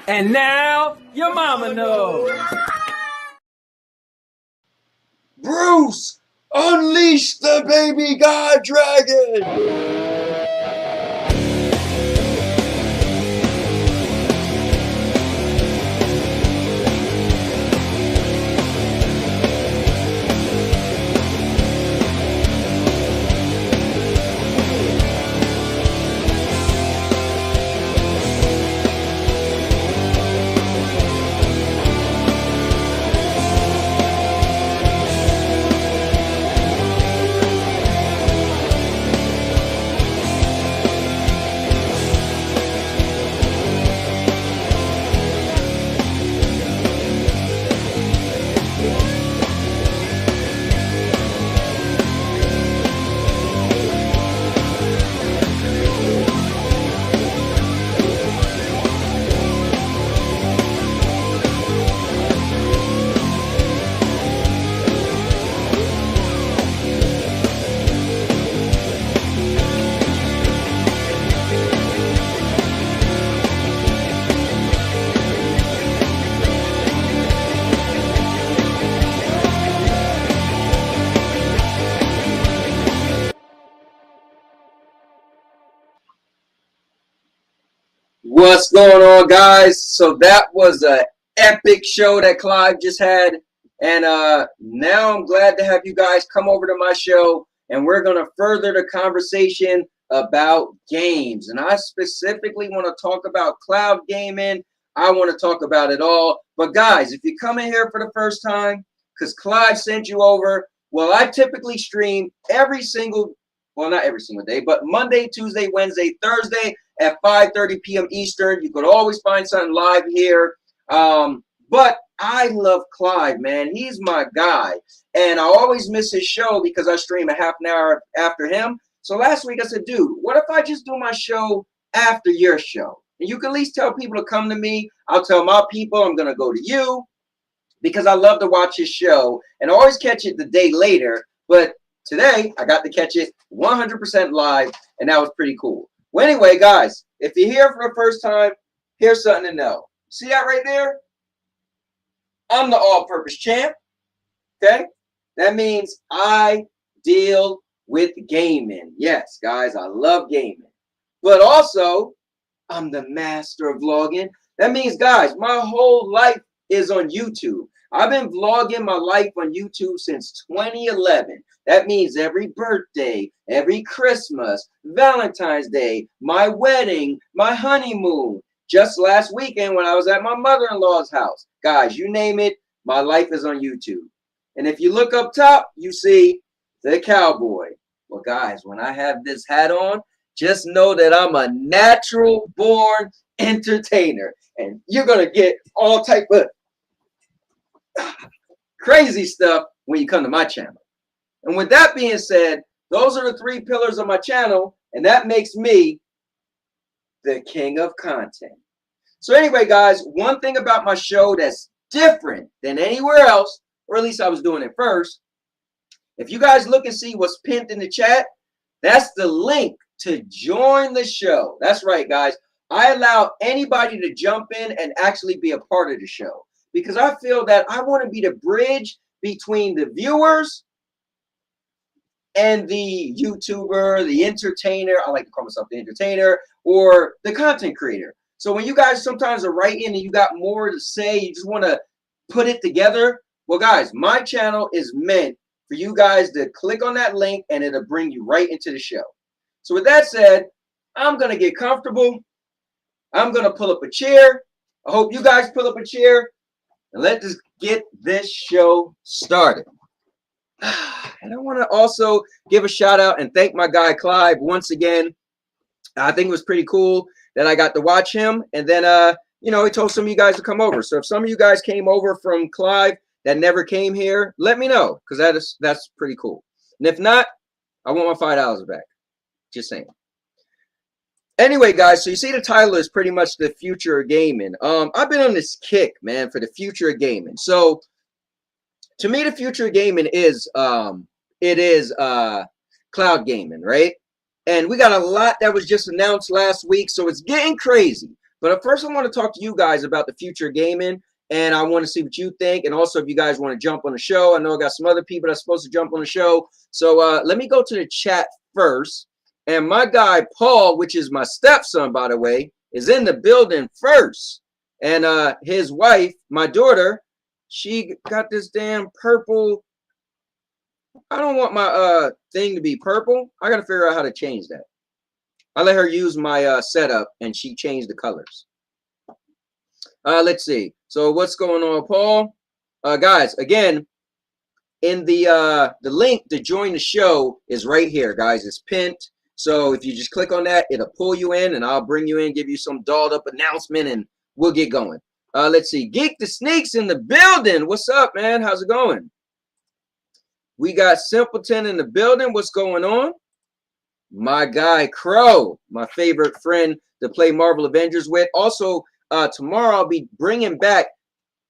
And now your mama knows. Bruce, unleash the baby god dragon! What's going on, guys? So that was an epic show that Clive just had, and now I'm glad to have you guys come over to my show, and we're going to further the conversation about games. And I specifically want to talk about cloud gaming. I want to talk about it all. But guys, if you come in here for the first time because Clive sent you over, well, I typically stream every single, well, not every single day, but Monday, Tuesday, Wednesday, Thursday at 5:30 p.m. Eastern. You could always find something live here. But I love Clive, man. He's my guy. And I always miss his show because I stream a half an hour after him. So last week I said, dude, what if I just do my show after your show? And you can at least tell people to come to me. I'll tell my people I'm going to go to you because I love to watch his show and I always catch it the day later. But today I got to catch it 100% live, and that was pretty cool. Well, anyway, guys, if you're here for the first time, here's something to know. See that right there? I'm the all-purpose champ, okay? That means I deal with gaming. Yes, guys, I love gaming. But also, I'm the master of vlogging. That means, guys, my whole life is on YouTube. I've been vlogging my life on YouTube since 2011. That means every birthday, every Christmas, Valentine's Day, my wedding, my honeymoon. Just last weekend when I was at my mother-in-law's house. Guys, you name it, my life is on YouTube. And if you look up top, you see the Cowboy. Well, guys, when I have this hat on, just know that I'm a natural-born entertainer. And you're going to get all type of crazy stuff when you come to my channel. And with that being said, those are the three pillars of my channel, and that makes me the king of content. So anyway, guys, one thing about my show that's different than anywhere else, or at least I was doing it first, if you guys look and see what's pinned in the chat, that's the link to join the show. That's right, guys. I allow anybody to jump in and actually be a part of the show because I feel that I want to be the bridge between the viewers and the YouTuber, the entertainer. I like to call myself the entertainer, or the content creator. So when you guys sometimes are writing and you got more to say, you just want to put it together. Well, guys, my channel is meant for you guys to click on that link and it'll bring you right into the show. So with that said, I'm going to get comfortable. I'm going to pull up a chair. I hope you guys pull up a chair and let's get this show started. And I want to also give a shout out and thank my guy Clive once again. I think it was pretty cool that I got to watch him. And then, you know, he told some of you guys to come over. So if some of you guys came over from Clive that never came here, let me know because that's pretty cool. And if not, I want my $5 back. Just saying. Anyway, guys, so you see the title is pretty much the future of gaming. I've been on this kick, man, for the future of gaming. So to me, the future of gaming is cloud gaming, right? And we got a lot that was just announced last week, so it's getting crazy. But first, I want to talk to you guys about the future of gaming, and I want to see what you think. And also, if you guys want to jump on the show, I know I got some other people that's supposed to jump on the show. So let me go to the chat first. And my guy, Paul, which is my stepson, by the way, is in the building first. And his wife, my daughter, she got this damn purple. I don't want my thing to be purple. I got to figure out how to change that. I let her use my setup, and she changed the colors. Let's see. So what's going on, Paul? Guys, again, in the link to join the show is right here, guys. It's pinned. So if you just click on that, it'll pull you in, and I'll bring you in, give you some dolled up announcement, and we'll get going. Let's see. Geek the Sneaks in the building. What's up, man? How's it going? We got Simpleton in the building. What's going on? My guy Crow, my favorite friend to play Marvel Avengers with. Also, tomorrow I'll be bringing back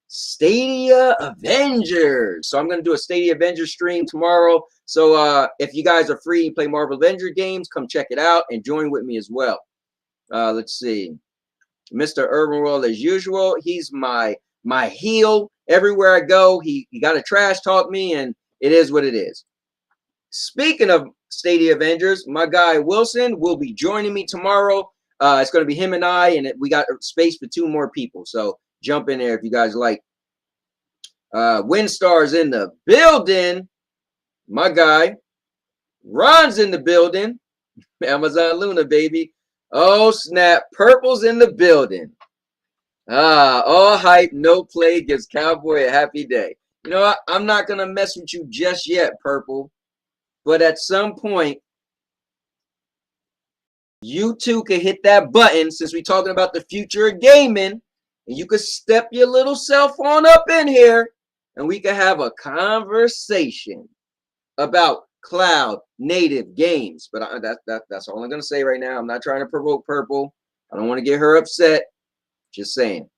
Stadia Avengers. So I'm going to do a Stadia Avengers stream tomorrow. So if you guys are free and play Marvel Avengers games, come check it out and join with me as well. Let's see. Mr. Urban World, as usual, he's my heel. Everywhere I go, he got to trash talk me, and it is what it is. Speaking of Stadia Avengers, my guy Wilson will be joining me tomorrow. It's going to be him and I, and we got space for 2 more people. So jump in there if you guys like. Windstar's in the building. My guy Ron's in the building. Amazon Luna, baby. Oh, snap. Purple's in the building. All hype, no play gives Cowboy a happy day. You know what? I'm not going to mess with you just yet, Purple. But at some point, you two can hit that button, since we're talking about the future of gaming, and you can step your little self on up in here, and we can have a conversation about cloud native games. But that's all I'm going to say right now. I'm not trying to provoke Purple. I don't want to get her upset. Just saying.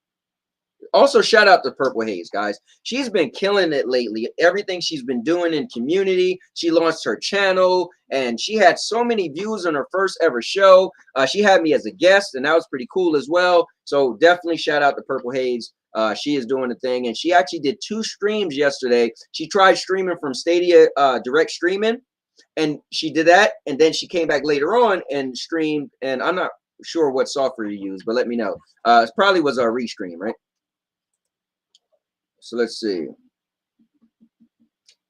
Also, shout out to Purple Haze, guys. She's been killing it lately. Everything she's been doing in community. She launched her channel, and she had so many views on her first ever show. She had me as a guest, and that was pretty cool as well. So definitely shout out to Purple Haze. She is doing the thing, and she actually did 2 streams yesterday. She tried streaming from Stadia direct streaming, and she did that, and then she came back later on and streamed, and I'm not sure what software you use, but let me know. It probably was a restream, right? So let's see.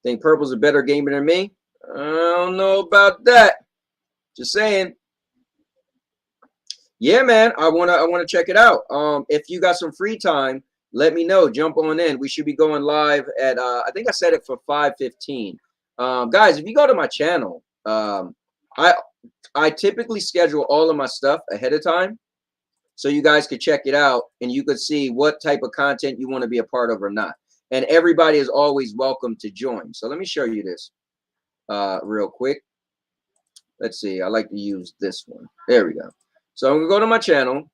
Think Purple's a better gamer than me? I don't know about that. Just saying. Yeah, man. I wanna check it out. If you got some free time, let me know. Jump on in. We should be going live at I think I set it for 5:15. Guys, if you go to my channel, I typically schedule all of my stuff ahead of time, so you guys could check it out and you could see what type of content you want to be a part of or not. And everybody is always welcome to join. So let me show you this real quick. Let's see. I like to use this one. There we go. So I'm going to go to my channel.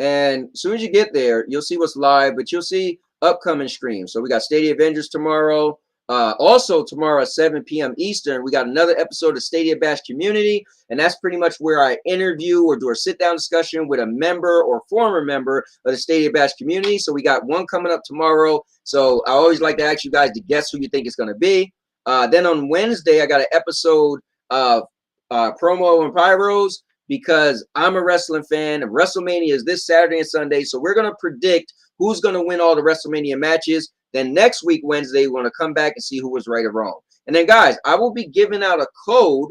And as soon as you get there, you'll see what's live, but you'll see upcoming streams. So we got Stadia Avengers tomorrow. Also tomorrow at 7 p.m. Eastern, we got another episode of Stadia Bash Community, and that's pretty much where I interview or do a sit-down discussion with a member or former member of the Stadia Bash community. So we got one coming up tomorrow. So I always like to ask you guys to guess who you think it's going to be. Then on Wednesday, I got an episode of Promo and Pyros, because I'm a wrestling fan, and WrestleMania is this Saturday and Sunday. So we're going to predict who's going to win all the WrestleMania matches. Then next week, Wednesday, we're going to come back and see who was right or wrong. And then, guys, I will be giving out a code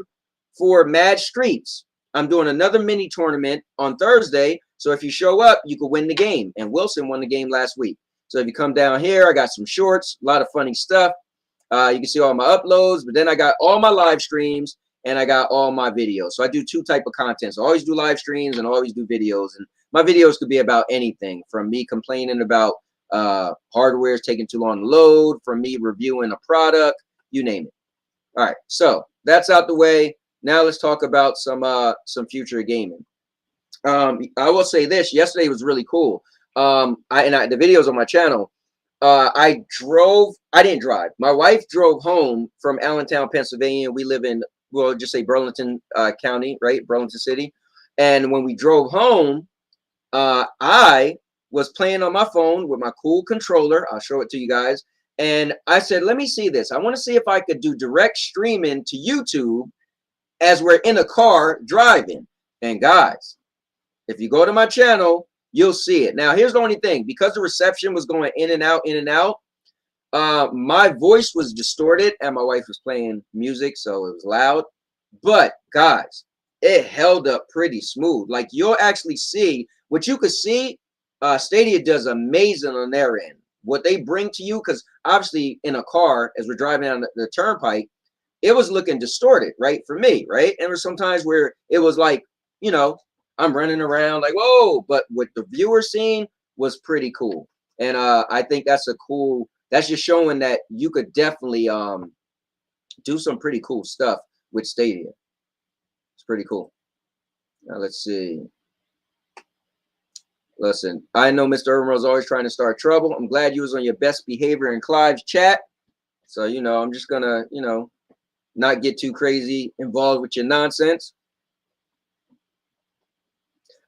for Mad Streets. I'm doing another mini tournament on Thursday. So if you show up, you can win the game. And Wilson won the game last week. So if you come down here, I got some shorts, a lot of funny stuff. You can see all my uploads. But then I got all my live streams, and I got all my videos. So I do 2 types of content. So I always do live streams and always do videos. And my videos could be about anything, from me complaining about hardware is taking too long to load, from me reviewing a product, you name it. All right, so that's out the way. Now let's talk about some future gaming. I will say this: yesterday was really cool. The videos on my channel. I didn't drive. My wife drove home from Allentown, Pennsylvania. We live in, well, just say Burlington County, right? Burlington City. And when we drove home, I was playing on my phone with my cool controller. I'll show it to you guys. And I said, let me see this. I want to see if I could do direct streaming to YouTube as we're in a car driving. And guys, if you go to my channel, you'll see it. Now, here's the only thing. Because the reception was going in and out, my voice was distorted and my wife was playing music, so it was loud. But guys, it held up pretty smooth. Like, you'll actually see what you could see. Stadia does amazing on their end. What they bring to you, because obviously in a car, as we're driving down the turnpike, it was looking distorted, right? For me, right? And there were some times where it was like, you know, I'm running around like, whoa, but what the viewer seen was pretty cool. And I think that's that's just showing that you could definitely do some pretty cool stuff with Stadia. It's pretty cool. Now let's see. Listen, I know Mr. Urban was always trying to start trouble. I'm glad you was on your best behavior in Clive's chat. So, you know, I'm just gonna, you know, not get too crazy involved with your nonsense.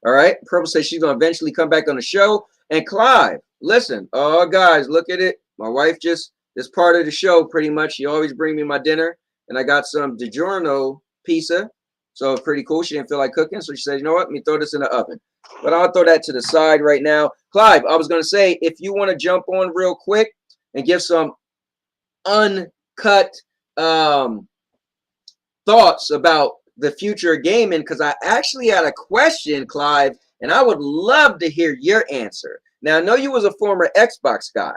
All right. Purple says she's going to eventually come back on the show. And Clive, listen. Oh, guys, look at it. My wife just is part of the show pretty much. She always bring me my dinner. And I got some DiGiorno pizza. So pretty cool. She didn't feel like cooking. So she said, you know what? Let me throw this in the oven. But I'll throw that to the side right now. Clive, I was going to say, if you want to jump on real quick and give some uncut thoughts about the future of gaming, because I actually had a question, Clive, and I would love to hear your answer. Now, I know you was a former Xbox guy,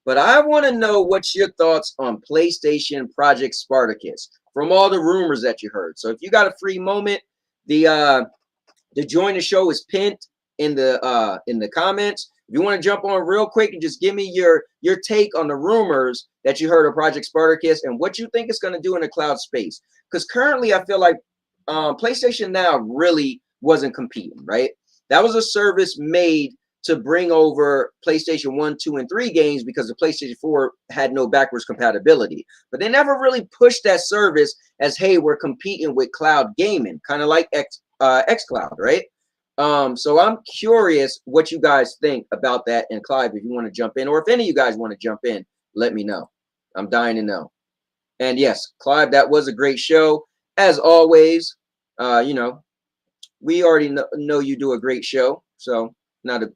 but I want to know what's your thoughts on PlayStation Project Spartacus from all the rumors that you heard. So if you got a free moment, the join the show is pinned in the comments. If you want to jump on real quick and just give me your take on the rumors that you heard of Project Spartacus and what you think it's going to do in the cloud space. Because currently I feel like PlayStation Now really wasn't competing, right? That was a service made to bring over PlayStation 1, 2, and 3 games because the PlayStation 4 had no backwards compatibility. But they never really pushed that service as, hey, we're competing with cloud gaming, kind of like xCloud, right? So I'm curious what you guys think about that. And Clive, if you want to jump in, or if any of you guys want to jump in, let me know. I'm dying to know. And yes, Clive, that was a great show. As always, you know, we already know you do a great show. So nothing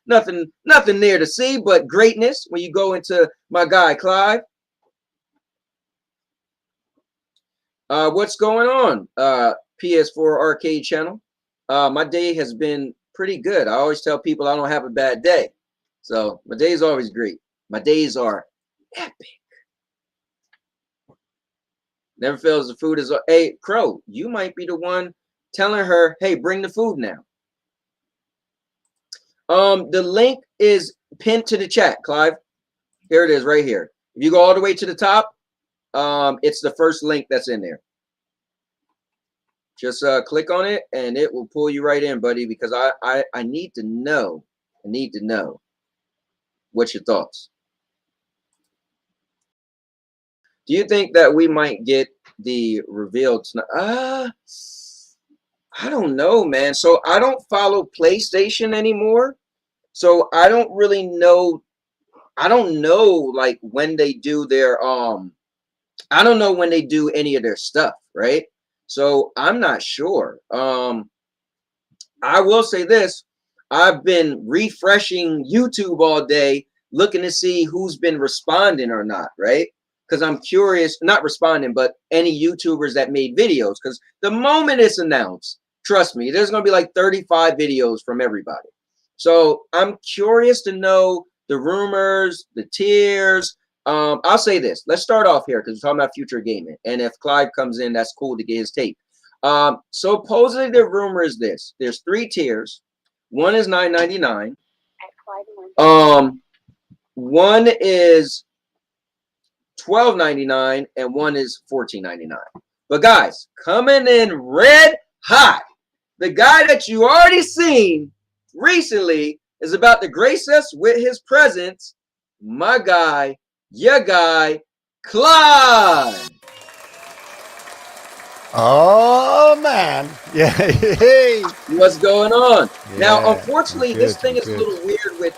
there to see but greatness when you go into my guy, Clive. What's going on? PS4 arcade channel. My day has been pretty good. I always tell people I don't have a bad day. So my day is always great. My days are epic. Never fails the food is. Hey, Crow, you might be the one telling her, hey, bring the food now. The link is pinned to the chat, Clive. Here it is right here. If you go all the way to the top, it's the first link that's in there. Just click on it and it will pull you right in, buddy, because I need to know. I need to know. What's your thoughts? Do you think that we might get the reveal tonight? I don't know, man. So I don't follow PlayStation anymore. So I don't really know. I don't know like when they do their I don't know when they do any of their stuff, right? So I'm not sure. I will say this. I've been refreshing YouTube all day looking to see who's been responding or not, right? Because I'm curious, not responding, but any YouTubers that made videos. Because the moment it's announced, trust me, there's going to be like 35 videos from everybody. So I'm curious to know the rumors, the tiers. I'll say this. Let's start off here because we're talking about future gaming. And if Clive comes in, that's cool to get his take. Supposedly the rumor is this. There's 3 tiers. One is $9.99. One is $12.99 and one is $14.99. But guys, coming in red hot, the guy that you already seen recently is about to grace us with his presence. My guy, your guy, Clive. Oh man, yeah, What's going on? Now, yeah. I'm unfortunately, this good. I'm thing is a good. little weird with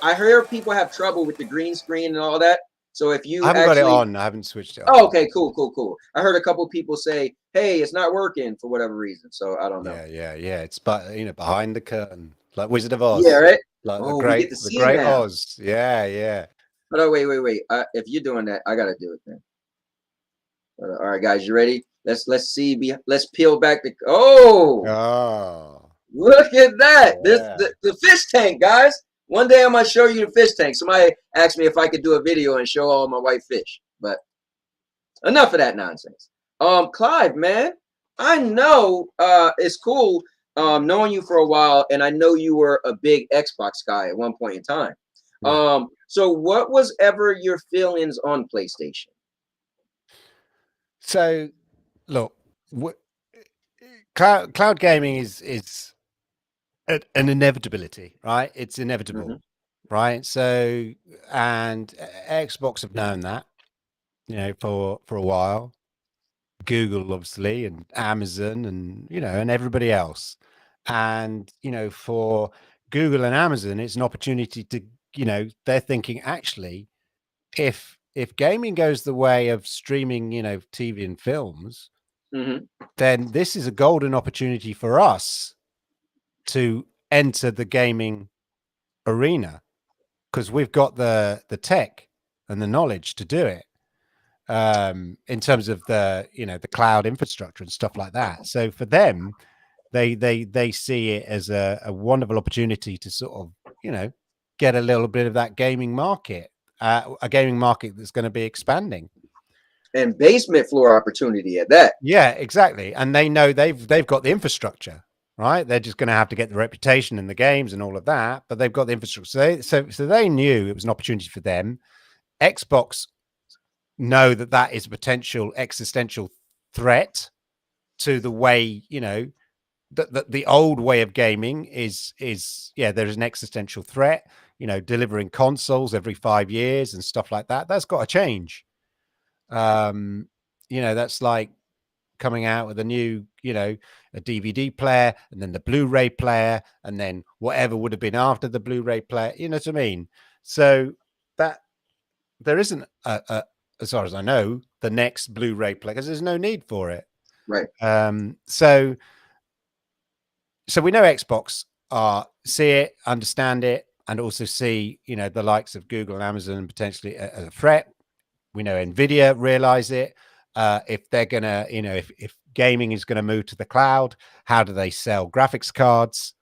I hear people have trouble with the green screen and all that. So if I you haven't got it actually on. I haven't switched it Oh, on. okay, cool. I heard a couple people say, "Hey, it's not working for whatever reason." So I don't know. Yeah. It's but behind the curtain, like Wizard of Yeah, Oz, right. like Oh, we get to the see it great now. Oz. Yeah. But oh, wait. If you're doing that, I gotta do it then. All right, guys, you ready? Let's see. Let's peel back the. Oh, Oh, look at that! yeah. The fish tank, guys. One day I'm gonna show you the fish tank. Somebody asked me if I could do a video and show all my white fish, but enough of that nonsense. Clive, man, I know it's cool knowing you for a while, and I know you were a big Xbox guy at one point in time. Yeah. So what was ever your feelings on PlayStation? So look, cloud gaming is an inevitability, right? It's Hmm. inevitable, right? So, and Xbox have known that, for a while. Google, obviously, and Amazon, and and everybody else. And for Google and Amazon, it's an opportunity to, they're thinking actually, if gaming goes the way of streaming, TV and films, Hmm. then this is a golden opportunity for us to enter the gaming arena because we've got the tech and the knowledge to do it, in terms of the cloud infrastructure and stuff like that. So for them, they see it as a wonderful opportunity to sort of get a little bit of that gaming market, a gaming market that's going to be expanding. And basement floor opportunity at that. Yeah, exactly. And they know they've got the infrastructure, right? They're just going to have to get the reputation in the games and all of that, but they've got the infrastructure. So they knew it was an opportunity for them. Xbox know that is a potential existential threat to the way, the old way of gaming is yeah, there's an existential threat, delivering consoles every 5 years and stuff like that. That's got to change. um that's like coming out with a new, a DVD player, and then the Blu-ray player, and then whatever would have been after the Blu-ray player. You know what I mean? So that there isn't as far as I know, the next Blu-ray player, because there's no need for it. Right. So we know Xbox see it, understand it, and also see, the likes of Google and Amazon potentially as a threat. We know Nvidia realize it. If they're gonna, if gaming is going to move to the cloud, how do they sell graphics cards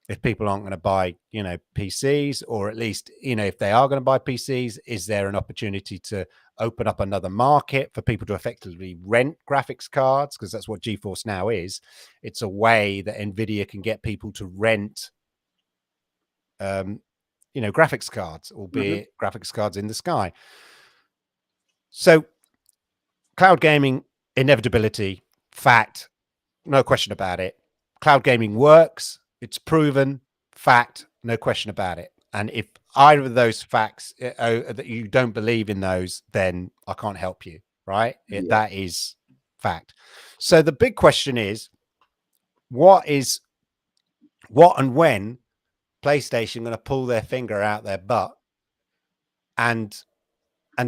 if people aren't going to buy, PCs? Or at least, if they are going to buy PCs, is there an opportunity to open up another market for people to effectively rent graphics cards? Because that's what GeForce Now is. It's a way that Nvidia can get people to rent, graphics cards, Hmm. albeit graphics cards in the sky. So cloud gaming, inevitability, fact, no question about it. Cloud gaming works. It's proven, fact, no question about it. And if either of those facts, that you don't believe in those, then I can't help you, right? Yeah. That is fact. So the big question is, what and when PlayStation going to pull their finger out their butt and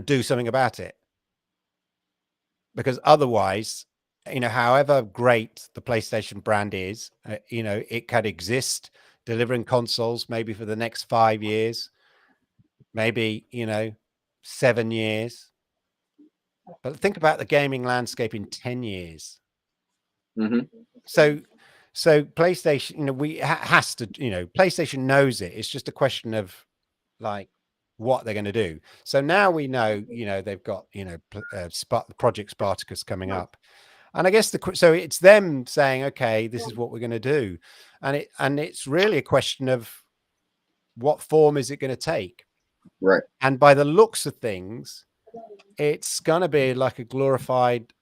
do something about it? Because otherwise, however great the PlayStation brand is, it could exist delivering consoles maybe for the next 5 years, maybe, 7 years. But think about the gaming landscape in 10 years. Hmm. So, PlayStation, we has to, PlayStation knows it. It's just a question of like what they're going to do. So now we know, they've got, Project Spartacus coming up. And I guess so it's them saying, okay, this is what we're going to do. And it's really a question of what form is it going to take? Right. And by the looks of things, it's going to be like a glorified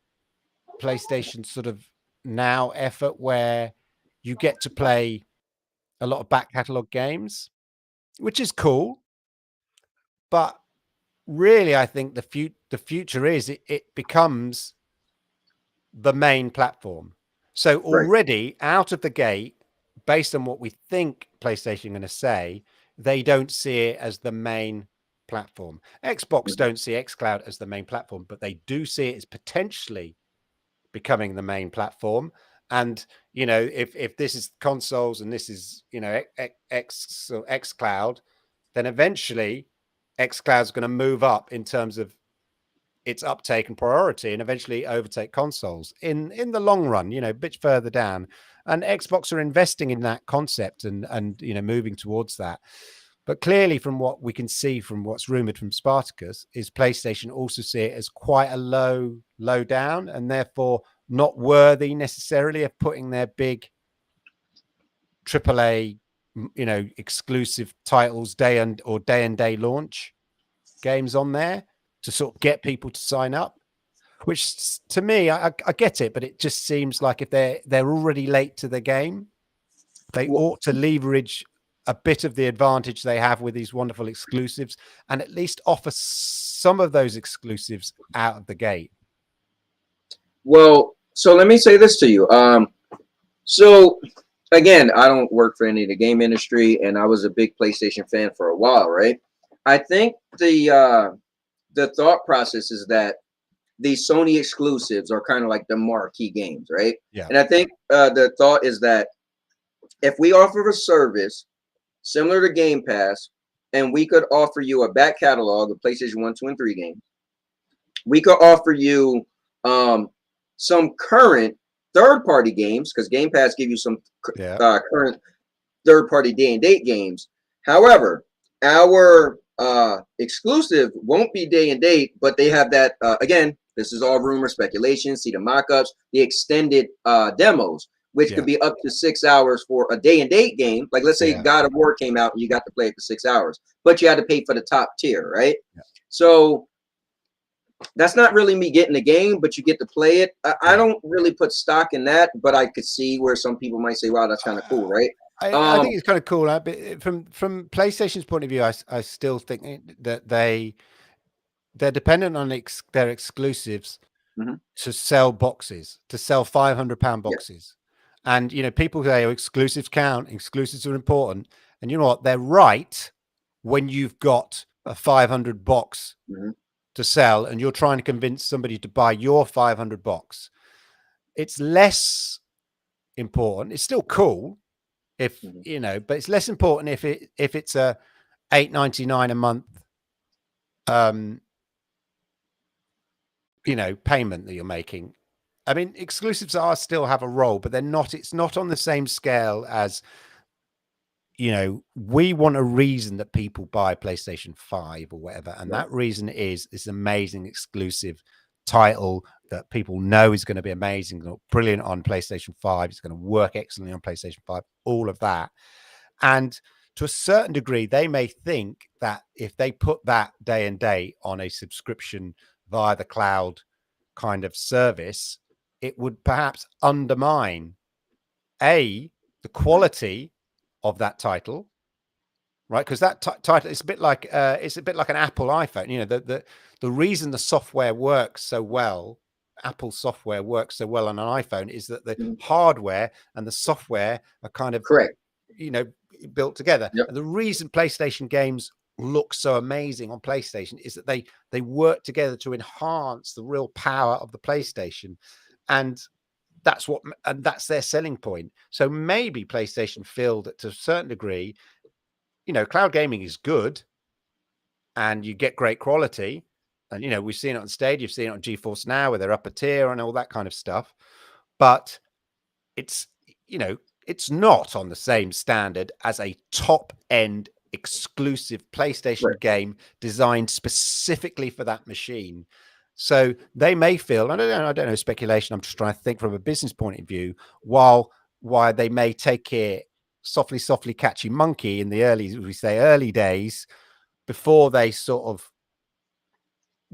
PlayStation sort of Now effort where you get to play a lot of back catalog games, which is cool. But really, I think the future is it becomes the main platform. So Right. already out of the gate, based on what we think PlayStation are going to say, they don't see it as the main platform. Xbox don't see xCloud as the main platform, but they do see it as potentially becoming the main platform. And you know, if this is consoles and this is, you know, xCloud, then eventually xCloud is going to move up in terms of its uptake and priority, and eventually overtake consoles in the long run, you know, a bit further down. And Xbox are investing in that concept and you know, moving towards that. But clearly, from what we can see from what's rumored from Spartacus, is PlayStation also see it as quite a low down, and therefore not worthy necessarily of putting their big AAA, you know, exclusive titles day and day launch games on there to sort of get people to sign up. Which to me, I get it, but it just seems like if they're already late to the game, they ought to leverage a bit of the advantage they have with these wonderful exclusives and at least offer some of those exclusives out of the gate. Well, so let me say this to you. So again, I don't work for any of the game industry, and I was a big PlayStation fan for a while, right? I think the thought process is that these Sony exclusives are kind of like the marquee games, right? Yeah. And I think the thought is that if we offer a service similar to Game Pass, and we could offer you a back catalog of PlayStation 1, 2, and 3 games, we could offer you some current third-party games, because Game Pass give you some current third-party day and date games. However, our exclusive won't be day and date, but they have that again, this is all rumor speculation. See the mock-ups, the extended demos, which could be up to 6 hours for a day and date game. Like, let's say God of War came out and you got to play it for 6 hours, but you had to pay for the top tier, right? So that's not really me getting the game, but you get to play it. I don't really put stock in that, but I could see where some people might say, wow, that's kind of cool, right? I think it's kind of cool. But from PlayStation's point of view, I still think that they're dependent on their exclusives to sell boxes, to sell £500 boxes. And, you know, people say, oh, exclusives count, exclusives are important. And you know what? They're right when you've got a 500 box to sell and you're trying to convince somebody to buy your 500 box. It's less important. It's still cool if, you know, but it's less important if it's a $8.99 a month, you know, payment that you're making. I mean, exclusives still have a role, but they're not. It's not on the same scale as, you know, we want a reason that people buy PlayStation 5 or whatever, and that reason is this amazing exclusive title that people know is going to be amazing, brilliant on PlayStation 5. It's going to work excellently on PlayStation 5. All of that, and to a certain degree, they may think that if they put that day and date on a subscription via the cloud kind of service, it would perhaps undermine the quality of that title, right? Because that title is a bit like an Apple iPhone. You know, the reason the software works so well, Apple software works so well on an iPhone, is that the hardware and the software are kind of you know, built together. And the reason PlayStation games look so amazing on PlayStation is that they work together to enhance the real power of the PlayStation, and that's their selling point. So maybe PlayStation feel that to a certain degree, you know, cloud gaming is good and you get great quality, and you know, we've seen it on Stadia, you've seen it on GeForce Now where they're upper tier and all that kind of stuff, but it's, you know, it's not on the same standard as a top end exclusive PlayStation game designed specifically for that machine. So they may feel, I don't know, speculation. I'm just trying to think from a business point of view, why they may take it softly catchy monkey in the early days before they sort of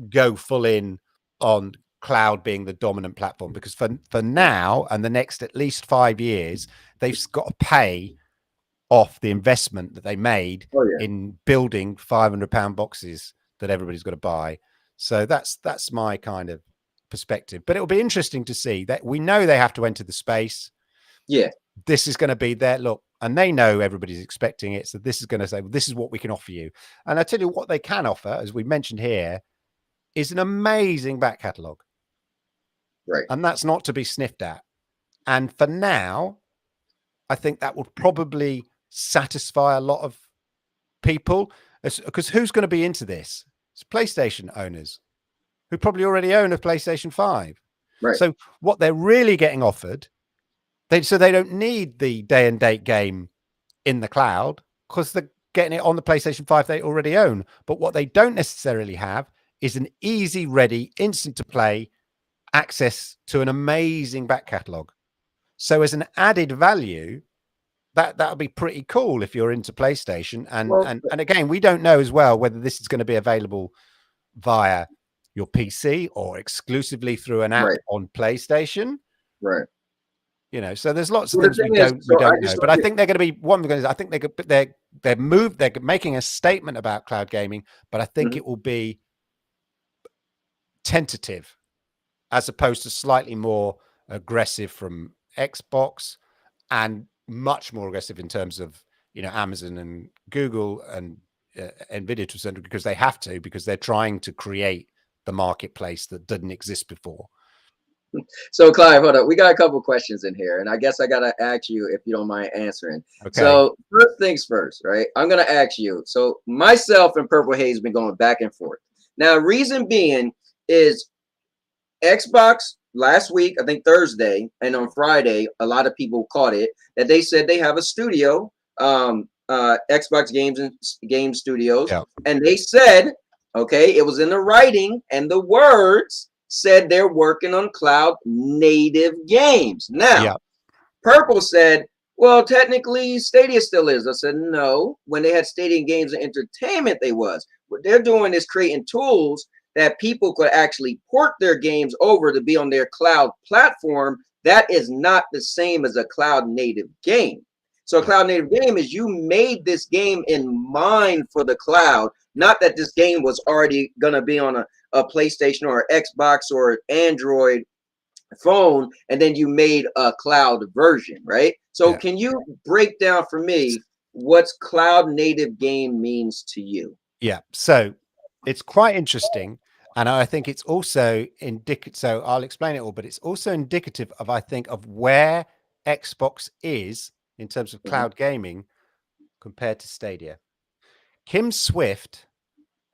go full in on cloud being the dominant platform, because for now and the next at least 5 years, they've got to pay off the investment that they made in building £500 boxes that everybody's got to buy. So that's my kind of perspective. But it'll be interesting to see that we know they have to enter the space. Yeah. This is going to be their look, and they know everybody's expecting it. So this is going to say, well, this is what we can offer you. And I tell you what they can offer, as we mentioned here, is an amazing back catalogue. Right. And that's not to be sniffed at. And for now, I think that will probably satisfy a lot of people, because who's going to be into this? It's PlayStation owners who probably already own a PlayStation 5. Right. So what they're really getting offered, so they don't need the day and date game in the cloud because they're getting it on the PlayStation 5 they already own. But what they don't necessarily have is an easy, ready, instant to play access to an amazing back catalogue. So as an added value, that'll be pretty cool if you're into PlayStation. And again, we don't know as well whether this is going to be available via your PC or exclusively through an app on PlayStation. Right. You know, so there's lots of things we don't know. But I think they're going to be one. I think they're making a statement about cloud gaming, but I think it will be tentative as opposed to slightly more aggressive from Xbox, and much more aggressive in terms of, you know, Amazon and Google and Nvidia to a certain, because they have to, because they're trying to create the marketplace that didn't exist before. So Clive, hold up. We got a couple questions in here, and I guess I got to ask you if you don't mind answering. Okay. So first things first, right? I'm going to ask you. So myself and Purple Haze been going back and forth. Now, reason being is Xbox last week, I think Thursday, and on Friday, a lot of people caught it, that they said they have a studio, Xbox Games and Game Studios, and they said, okay, it was in the writing and the words said they're working on cloud native games. Now, Purple said, well, technically Stadia still is. I said, no, when they had Stadia Games and Entertainment, they was. What they're doing is creating tools that people could actually port their games over to be on their cloud platform. That is not the same as a cloud native game. So a cloud native game is you made this game in mind for the cloud, not that this game was already going to be on a PlayStation or Xbox or Android phone, and then you made a cloud version, right? So can you break down for me what's cloud native game means to you? Yeah, so it's quite interesting, and I think it's also indicative. So I'll explain it all, but it's also indicative of, I think, of where Xbox is in terms of cloud gaming compared to Stadia. Kim Swift,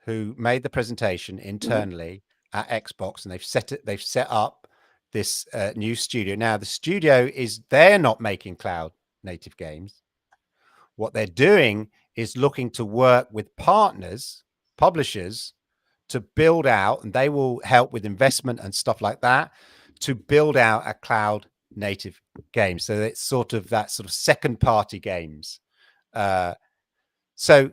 who made the presentation internally at Xbox, and they've set up this new studio. Now, the studio they're not making cloud native games. What they're doing is looking to work with partners, publishers, to build out, and they will help with investment and stuff like that, to build out a cloud native game. So it's sort of that sort of second party games. So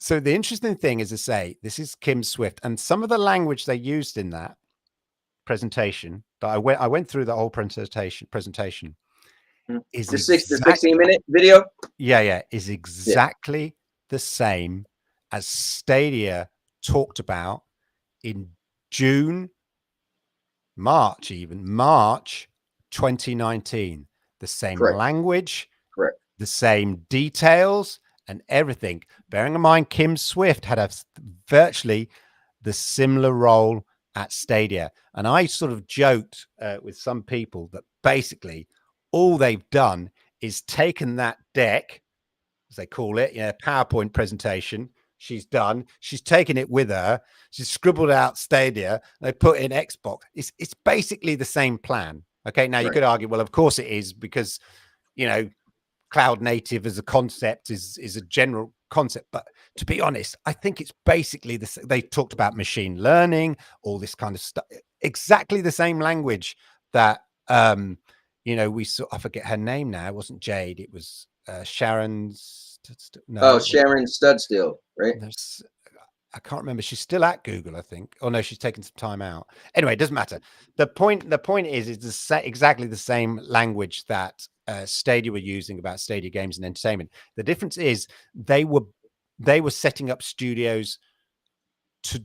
the interesting thing is to say, this is Kim Swift, and some of the language they used in that presentation, but I went through the whole presentation is the 16-minute video. Is exactly the same as Stadia talked about in March 2019. The same language, the same details and everything. Bearing in mind, Kim Swift had virtually the similar role at Stadia. And I sort of joked with some people that basically all they've done is taken that deck, as they call it, PowerPoint presentation. She's taken it with her. She's scribbled out Stadia. They put in Xbox. It's basically the same plan. Okay. Now you could argue, well, of course it is, because, cloud native as a concept is a general concept. But to be honest, I think it's basically they talked about machine learning, all this kind of stuff, exactly the same language that, we saw. I forget her name now. It wasn't Jade. It was Sharon. Sharon Studstill, right? I can't remember. She's still at Google, I think. Oh no, she's taken some time out. Anyway, it doesn't matter. The point is exactly the same language that Stadia were using about Stadia Games and Entertainment. The difference is they were setting up studios to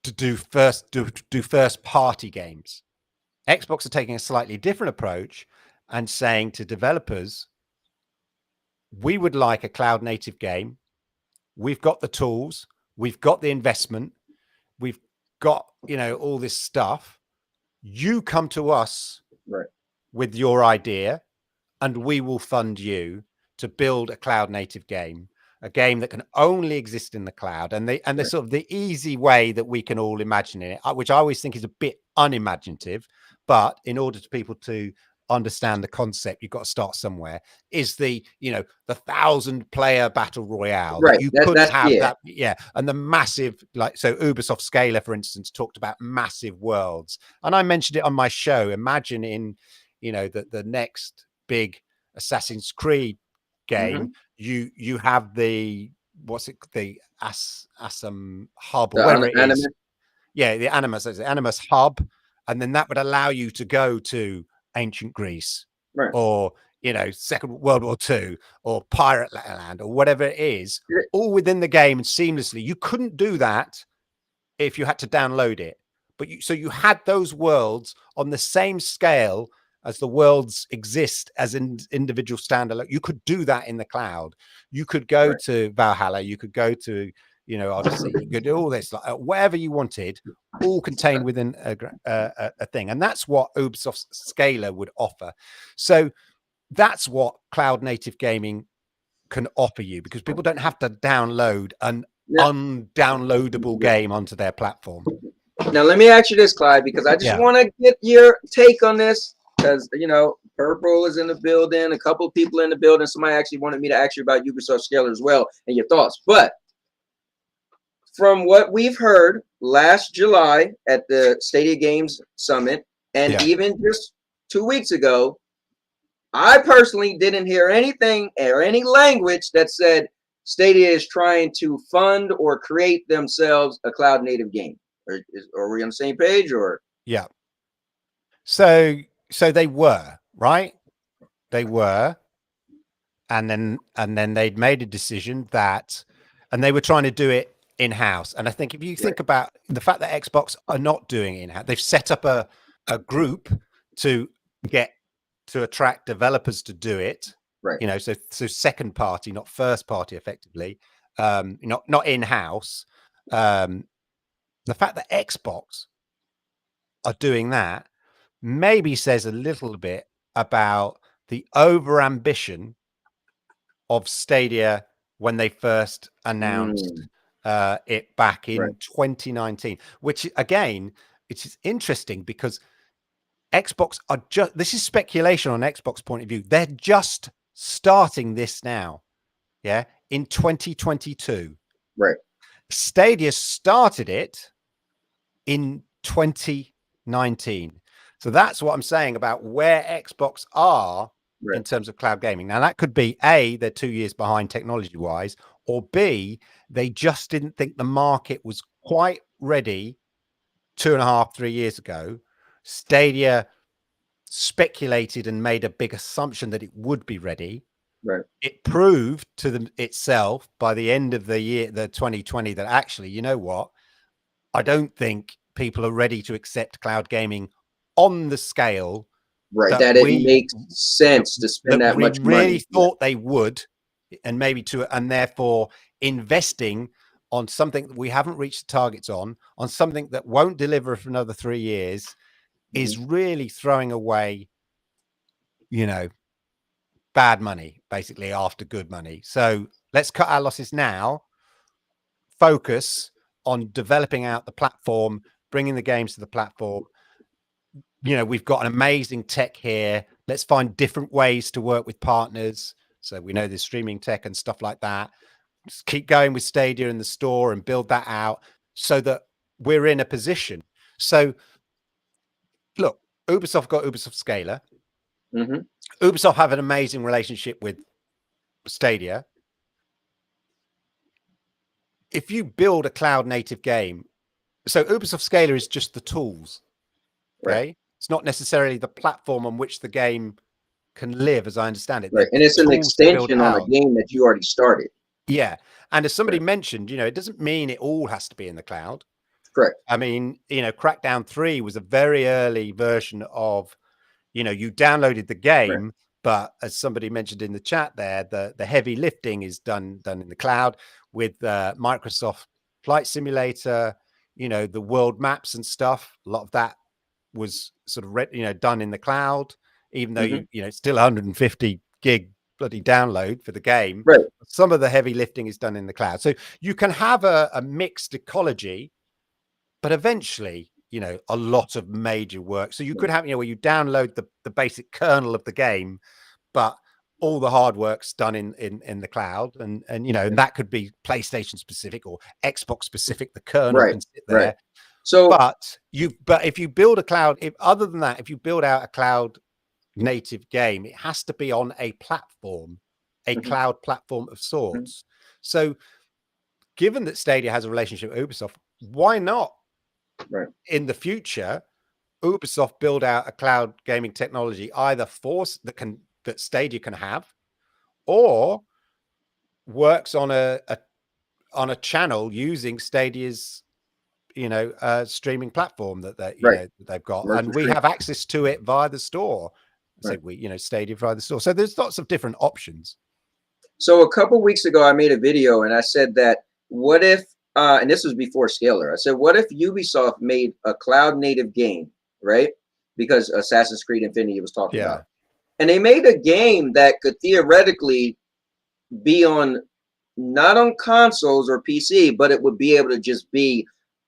to do first party games. Xbox are taking a slightly different approach and saying to developers, we would like a cloud native game. We've got the tools, we've got the investment, we've got, you know, all this stuff. You come to us with your idea and we will fund you to build a cloud native game, a game that can only exist in the cloud. And the sort of the easy way that we can all imagine it, which I always think is a bit unimaginative, but in order for people to understand the concept, you've got to start somewhere, is the, you know, the 1,000-player battle royale. Right. You couldn't have that. Yeah. And the massive, like, so Ubisoft Scalar, for instance, talked about massive worlds. And I mentioned it on my show. Imagine in, you know, the next big Assassin's Creed game, you have the, what's it, the Assam hub or whatever it is. Yeah, the Animus hub. And then that would allow you to go to ancient Greece, or, you know, Second World War II, or Pirate Land, or whatever it is, all within the game and seamlessly. You couldn't do that if you had to download it, but so you had those worlds on the same scale as the worlds exist as individual standalone. You could do that in the cloud. You could go to Valhalla. You could go to, you know, Odyssey. You could do all this, like, whatever you wanted, all contained within a thing. And that's what Ubisoft Scalar would offer. So that's what cloud native gaming can offer you, because people don't have to download an undownloadable game onto their platform. Now, let me ask you this, Clive, because I just want to get your take on this, because, you know, Purple is in the building, a couple of people in the building. Somebody actually wanted me to ask you about Ubisoft Scalar as well and your thoughts. But from what we've heard last July at the Stadia Games Summit, and even just 2 weeks ago, I personally didn't hear anything or any language that said Stadia is trying to fund or create themselves a cloud native game. Are we on the same page? Or so they were, right? They were, and then they'd made a decision that, and they were trying to do it in-house. And I think if you think about the fact that Xbox are not doing it in-house, they've set up a group to attract developers to do it, you know, so second party, not first party, effectively, not in-house. The fact that Xbox are doing that maybe says a little bit about the over ambition of Stadia when they first announced it back in 2019, which again, it is interesting because Xbox are just, this is speculation on Xbox point of view. They're just starting this now. Yeah. In 2022. Stadia started it in 2019. So that's what I'm saying about where Xbox are in terms of cloud gaming. Now, that could be A, they're 2 years behind technology wise, or B, they just didn't think the market was quite ready 2.5, 3 years ago. Stadia speculated and made a big assumption that it would be ready. It proved to itself by the end of the year, the 2020, that actually, you know what? I don't think people are ready to accept cloud gaming on the scale that it makes sense to spend that much money. Really thought they would, and maybe and therefore investing on something that we haven't reached the targets on something that won't deliver for another 3 years is really throwing away, you know, bad money basically after good money. So let's cut our losses now, focus on developing out the platform, bringing the games to the platform. You know, we've got an amazing tech here. Let's find different ways to work with partners. So we know there's streaming tech and stuff like that. Just keep going with Stadia in the store and build that out so that we're in a position. So look, Ubisoft got Ubisoft Scalar. Ubisoft have an amazing relationship with Stadia. If you build a cloud native game, so Ubisoft Scalar is just the tools. Okay. It's not necessarily the platform on which the game can live, as I understand it. And it's an extension on a game that you already started. Yeah. And as somebody mentioned, you know, it doesn't mean it all has to be in the cloud. Correct. I mean, Crackdown 3 was a very early version of, you downloaded the game, but as somebody mentioned in the chat there, the heavy lifting is done in the cloud with Microsoft Flight Simulator, the world maps and stuff. A lot of that was sort of done in the cloud, even though it's still 150 gig bloody download for the game. Right. Some of the heavy lifting is done in the cloud. So you can have a mixed ecology, but eventually, a lot of major work. So you could have, where you download the basic kernel of the game, but all the hard work's done in the cloud, and and that could be PlayStation specific or Xbox specific. The kernel can sit there. Right. So, but if you build a cloud, other than that, if you build out a cloud native game, it has to be on a platform, a cloud platform of sorts. So, given that Stadia has a relationship with Ubisoft, why not? Right. In the future, Ubisoft build out a cloud gaming technology either that Stadia can have, or works on a channel using Stadia's streaming platform that they've got, and we have access to it via the store. So Stadia via the store. So there's lots of different options. So a couple weeks ago, I made a video and I said that what if, and this was before Scalar, I said, what if Ubisoft made a cloud native game, right? Because Assassin's Creed Infinity was talking about. And they made a game that could theoretically be on, not on consoles or PC, but it would be able to just be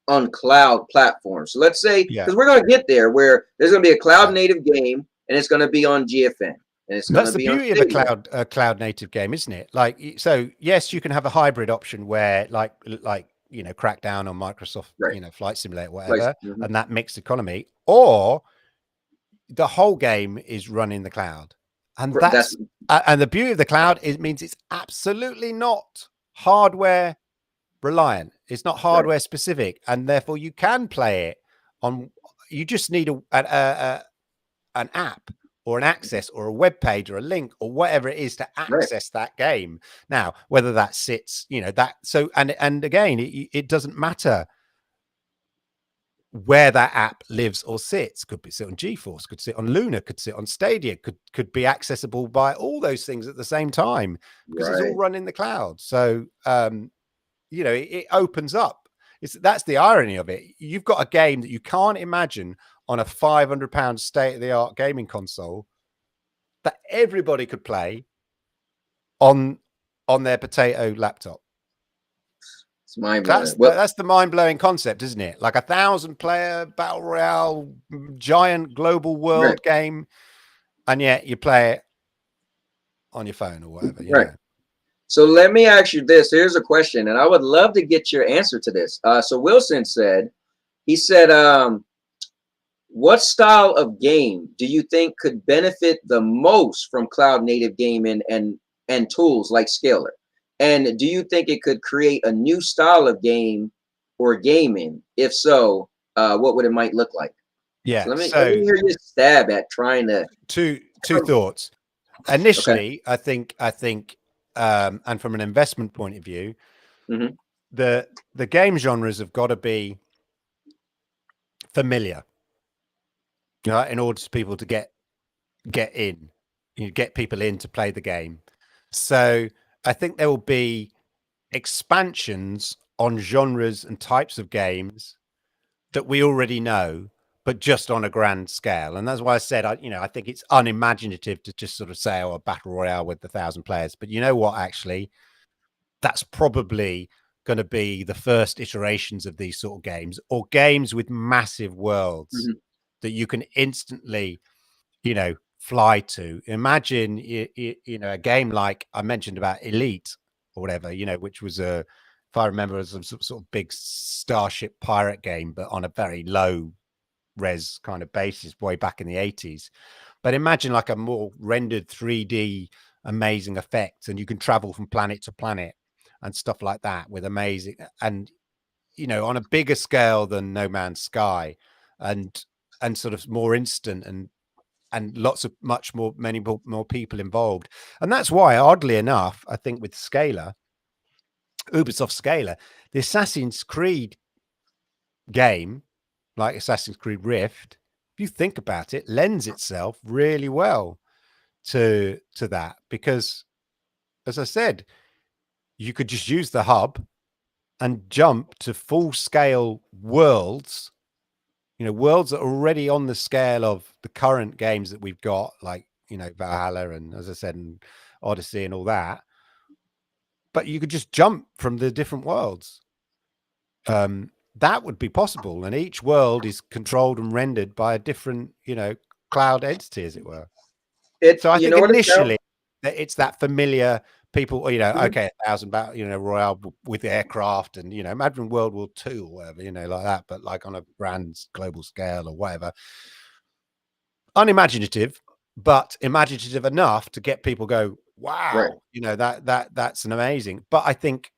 on cloud platforms. So let's say, because we're going to get there where there's going to be a cloud native game and it's going to be on GFN. And it's That's the beauty of a cloud native game, isn't it? Like, so yes, you can have a hybrid option where like Crackdown on Microsoft, Flight Simulator, whatever, and that mixed economy, or the whole game is run in the cloud. And that's and the beauty of the cloud, it means it's absolutely not hardware reliant. It's not hardware specific, and therefore you can play it on. You just need an app or an access or a web page or a link or whatever it is to access that game. Now, whether that sits, and again, it doesn't matter where that app lives or sits. Could be sit on GeForce, could sit on Luna, could sit on Stadia, could be accessible by all those things at the same time, because it's all run in the cloud. So it opens up. That's the irony of it. You've got a game that you can't imagine on a £500 state-of-the-art gaming console that everybody could play on their potato laptop. It's mind-blowing. That's the mind-blowing concept, isn't it? Like 1,000-player battle royale, giant global world game, and yet you play it on your phone or whatever. You know? So let me ask you this. Here's a question, and I would love to get your answer to this. So Wilson said, what style of game do you think could benefit the most from cloud native gaming and tools like Scalar? And do you think it could create a new style of game or gaming? If so, what would it might look like? Yeah. So let me hear you stab at trying to. Two thoughts. Initially, I think, and from an investment point of view, the game genres have got to be familiar, in order for people to get in, get people in to play the game. So I think there will be expansions on genres and types of games that we already know, but just on a grand scale. And that's why I said, I think it's unimaginative to just sort of say, a battle royale with 1,000 players. But you know what, actually, that's probably going to be the first iterations of these sort of games, or games with massive worlds that you can instantly, fly to. Imagine, a game like I mentioned about Elite or whatever, which was if I remember, was some sort of big starship pirate game, but on a very low res kind of basis way back in the 80s. But imagine like a more rendered 3D amazing effects, and you can travel from planet to planet and stuff like that with amazing, and on a bigger scale than No Man's Sky, and sort of more instant, and lots of many more people involved. And that's why, oddly enough, I think with Ubisoft Scalar, the Assassin's Creed game like Assassin's Creed Rift, if you think about it, lends itself really well to that, because as I said, you could just use the hub and jump to full scale worlds, worlds that are already on the scale of the current games that we've got, like, Valhalla and, as I said, and Odyssey and all that. But you could just jump from the different worlds. That would be possible. And each world is controlled and rendered by a different, cloud entity, as it were. So I think initially it's that familiar people, okay, 1,000 battle, Royale with aircraft and, imagine World War II or whatever, like that, but like on a grand global scale or whatever. Unimaginative, but imaginative enough to get people go, wow, that's an amazing. But I think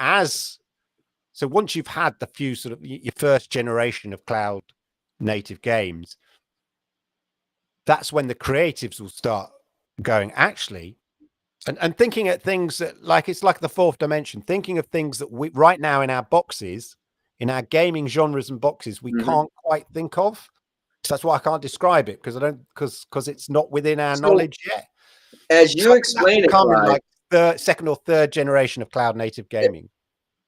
so once you've had the few sort of your first generation of cloud native games, that's when the creatives will start going, actually, and thinking at things that, like, it's like the fourth dimension, thinking of things that we right now in our boxes, in our gaming genres and boxes, we can't quite think of. So that's why I can't describe it, because it's not within our knowledge yet. As you explain it, Clive, like the second or third generation of cloud native gaming.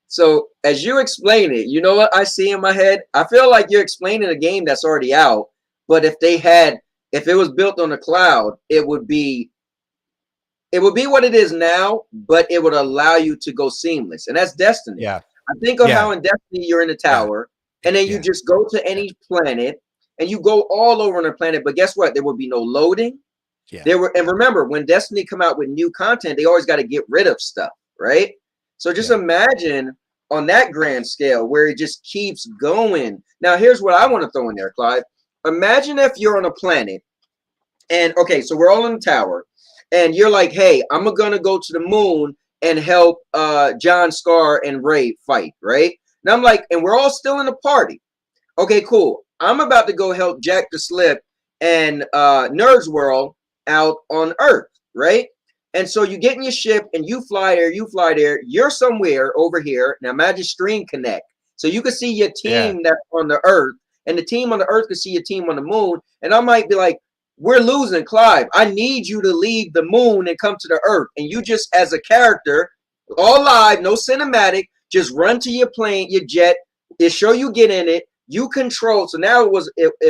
So as you explain it, you know what I see in my head? I feel like you're explaining a game that's already out, but if it was built on the cloud, it would be what it is now, but it would allow you to go seamless. And that's Destiny. Yeah. I think of how in Destiny you're in a tower, and then you just go to any planet and you go all over on the planet. But guess what? There would be no loading. Yeah. And remember, when Destiny come out with new content, they always got to get rid of stuff, right? So just imagine on that grand scale where it just keeps going. Now, here's what I want to throw in there, Clive. Imagine if you're on a planet, and okay, so we're all in the tower, and you're like, hey, I'm gonna go to the moon and help John Scar and Ray fight, right? And I'm like, and we're all still in the party. Okay, cool. I'm about to go help Jack the Slip and Nerds World out on Earth, right? And so you get in your ship and you fly there, you're somewhere over here. Now imagine Stream Connect. So you can see your team that's on the Earth, and the team on the Earth can see your team on the moon. And I might be like, we're losing, Clive. I need you to leave the moon and come to the Earth. And you just, as a character, all live, no cinematic, just run to your plane, your jet. It show you get in it. You control. So now it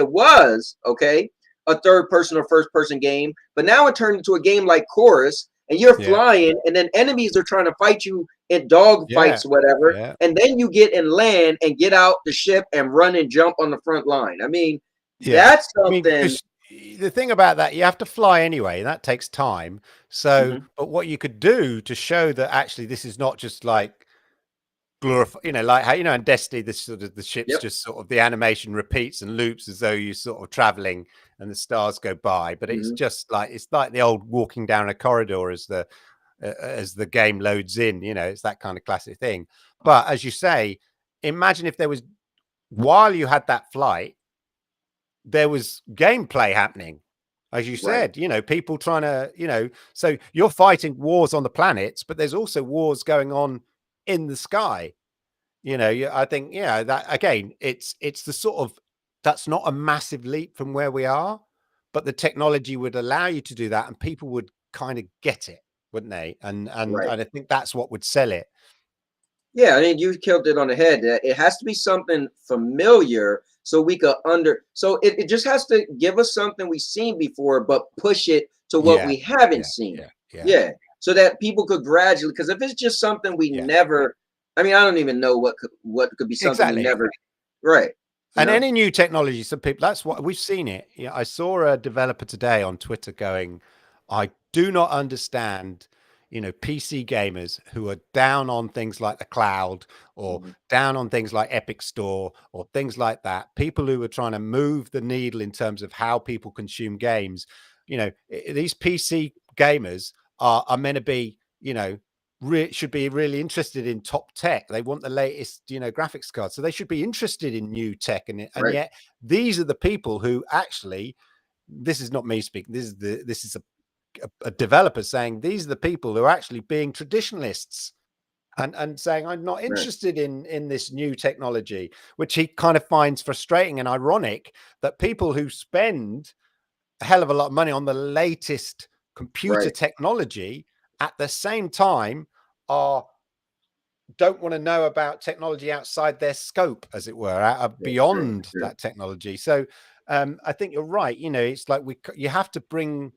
was okay, a third person or first person game, but now it turned into a game like Chorus, and you're flying, and then enemies are trying to fight you in dog fights, whatever. And then you get in land and get out the ship and run and jump on the front line. I mean, that's something. The thing about that, you have to fly anyway, and that takes time. So, but what you could do to show that actually this is not just like glorify, like how, in Destiny, this sort of the ship's just sort of the animation repeats and loops as though you're sort of traveling and the stars go by, but it's just like, it's like the old walking down a corridor as the game loads in, it's that kind of classic thing. But as you say, imagine if there was, while you had that flight, there was gameplay happening, as you said, people trying to, so you're fighting wars on the planets, but there's also wars going on in the sky. I think, that again, it's the sort of, that's not a massive leap from where we are, but the technology would allow you to do that, and people would kind of get it, wouldn't they? And I think that's what would sell it. Yeah, I mean, you killed it on the head. It has to be something familiar so we could so it just has to give us something we've seen before, but push it to what we haven't seen. Yeah. So that people could gradually, because if it's just something we never, I mean, I don't even know what could be something we never, right. And any new technology, some people, that's what we've seen it. Yeah, I saw a developer today on Twitter going, I do not understand, PC gamers who are down on things like the cloud or down on things like Epic Store or things like that. People who are trying to move the needle in terms of how people consume games. These PC gamers are meant to be, should be really interested in top tech. They want the latest, graphics cards. So they should be interested in new tech. And yet these are the people who actually, this is not me speaking. This is a developer saying these are the people who are actually being traditionalists and saying, I'm not interested in this new technology, which he kind of finds frustrating and ironic that people who spend a hell of a lot of money on the latest computer technology at the same time don't want to know about technology outside their scope, as it were, beyond that technology. So I think you're right. You know, it's like you have to bring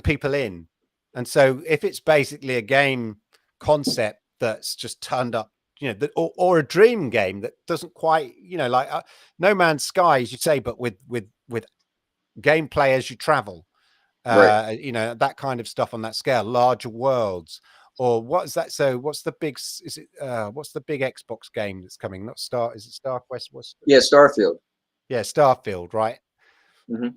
people in. And so if it's basically a game concept that's just turned up, you know, or a dream game that doesn't quite, you know, like No Man's Sky, as you say, but with gameplay as you travel, you know, that kind of stuff on that scale, larger worlds. Or what's that? So what's the big, what's the big Xbox game that's coming? Not Star, is it Star Quest? Starfield. Yeah, Starfield, right? Mm-hmm.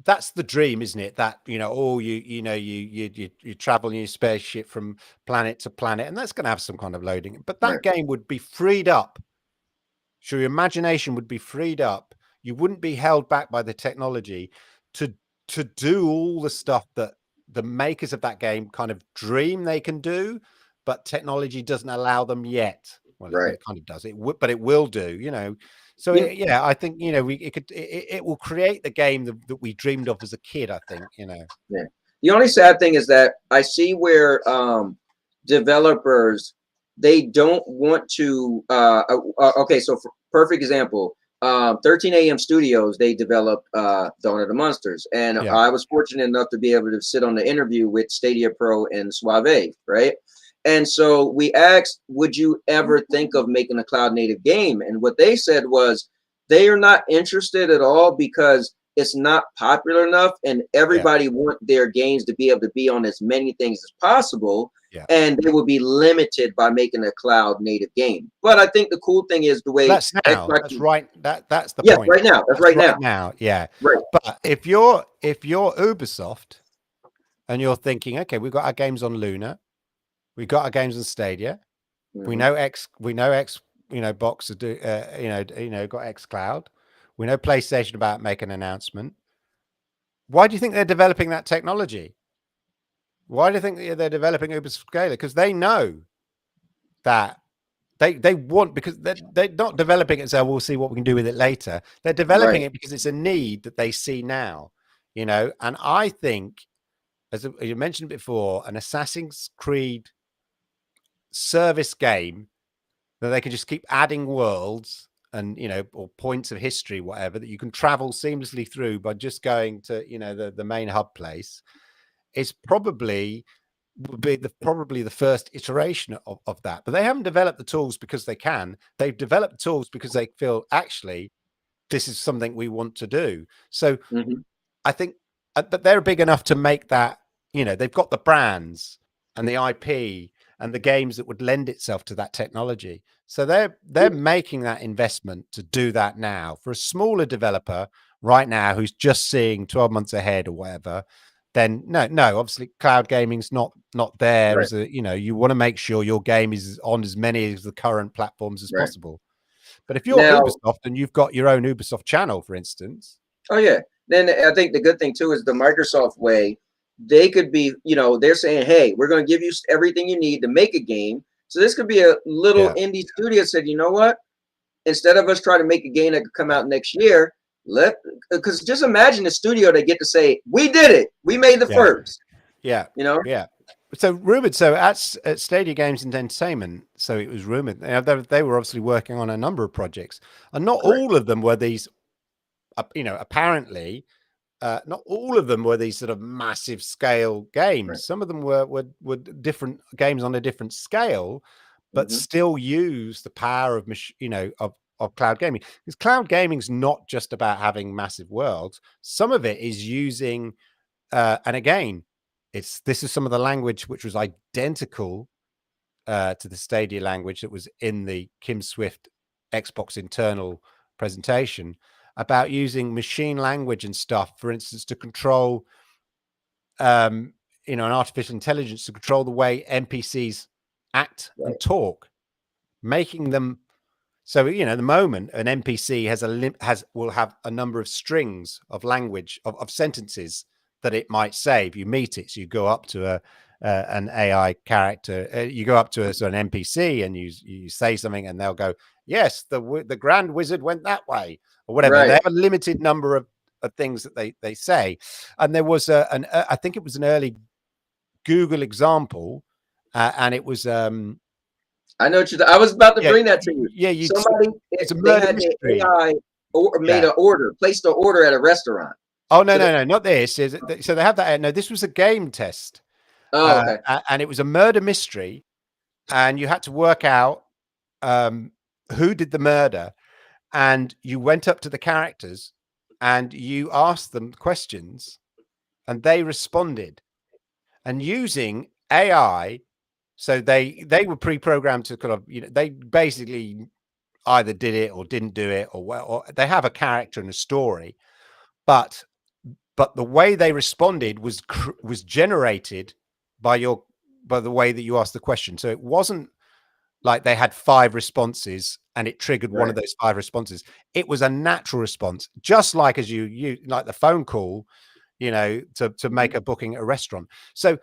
That's the dream, isn't it? That, you know, you travel in your spaceship from planet to planet, and that's going to have some kind of loading. But that game would be freed up. So your imagination would be freed up. You wouldn't be held back by the technology to do all the stuff that the makers of that game kind of dream they can do, but technology doesn't allow them yet. Well, it kind of does. But it will do, you know. So yeah, I think, you know, it will create the game that we dreamed of as a kid, I think, you know. Yeah. The only sad thing is that I see where developers, they don't want to okay, so for perfect example, 13 AM Studios, they developed Dawn of the Monsters, and I was fortunate enough to be able to sit on the interview with Stadia Pro and Suave, right? And so we asked, would you ever think of making a cloud native game? And what they said was they are not interested at all because it's not popular enough, and everybody want their games to be able to be on as many things as possible. And they will be limited by making a cloud native game. But I think the cool thing is the way that's now. That's right. That's the point. Right now. That's right now. Yeah. Right. But if you're Ubisoft and you're thinking, okay, we've got our games on Luna, we got our games on Stadia, we know X, you know, Box do, you know, got X Cloud, we know PlayStation about to make an announcement. Why do you think they're developing that technology? Why do you think they're developing Ubisoft Scalar? Because they know that they want, because they're not developing it so we'll see what we can do with it later. They're developing it because it's a need that they see now, you know. And I think, as you mentioned before, an Assassin's Creed service game that they can just keep adding worlds and, you know, or points of history, whatever, that you can travel seamlessly through by just going to, you know, the main hub place, is probably the first iteration of that. But they haven't developed the tools because they can. They've developed tools because they feel, actually, this is something we want to do. So I think, but they're big enough to make that, you know, they've got the brands and the IP and the games that would lend itself to that technology. So they're making that investment to do that now. For a smaller developer right now who's just seeing 12 months ahead or whatever, then no, obviously cloud gaming's not there as a, you know, you want to make sure your game is on as many of the current platforms as possible. But if you're Ubisoft and you've got your own Ubisoft channel, for instance. Oh yeah. Then I think the good thing too is the Microsoft way. They could be, you know, they're saying, hey, we're going to give you everything you need to make a game. So this could be a little indie studio said, you know what? Instead of us trying to make a game that could come out next year, because just imagine the studio they get to say, we did it. We made the first. Yeah. You know? Yeah. So rumored, so at Stadia Games and Entertainment, so it was rumored, they were obviously working on a number of projects, and not all of them were these, you know, apparently, not all of them were these sort of massive scale games. Some of them were different games on a different scale, but still use the power of, you know, of cloud gaming. Because cloud gaming is not just about having massive worlds. Some of it is using, and again, this is some of the language which was identical to the Stadia language that was in the Kim Swift Xbox internal presentation, about using machine language and stuff, for instance, to control, you know, an artificial intelligence to control the way NPCs act and talk, making them so, you know, the moment an NPC will have a number of strings of language of sentences that it might say if you meet it. So you go up to an AI character. You go up to a sort of NPC and you say something, and they'll go, "Yes, the Grand Wizard went that way," or whatever. Right. They have a limited number of things that they say. And there was I think it was an early Google example, and it was I know what I was about to bring that to you. Yeah, Somebody, it's a they murder had the mystery. AI made an order, placed an order at a restaurant. Oh no, not this. So they have that. No, this was a game test. Oh, okay. And it was a murder mystery, and you had to work out who did the murder, and you went up to the characters and you asked them questions, and they responded, and using AI. So they were pre-programmed to kind of, they basically either did it or didn't do it, or they have a character and a story, but the way they responded was generated by the way that you asked the question. So it wasn't like they had 5 responses and it triggered one of those 5 responses. It was a natural response, just like as you like the phone call, to make a booking at a restaurant. So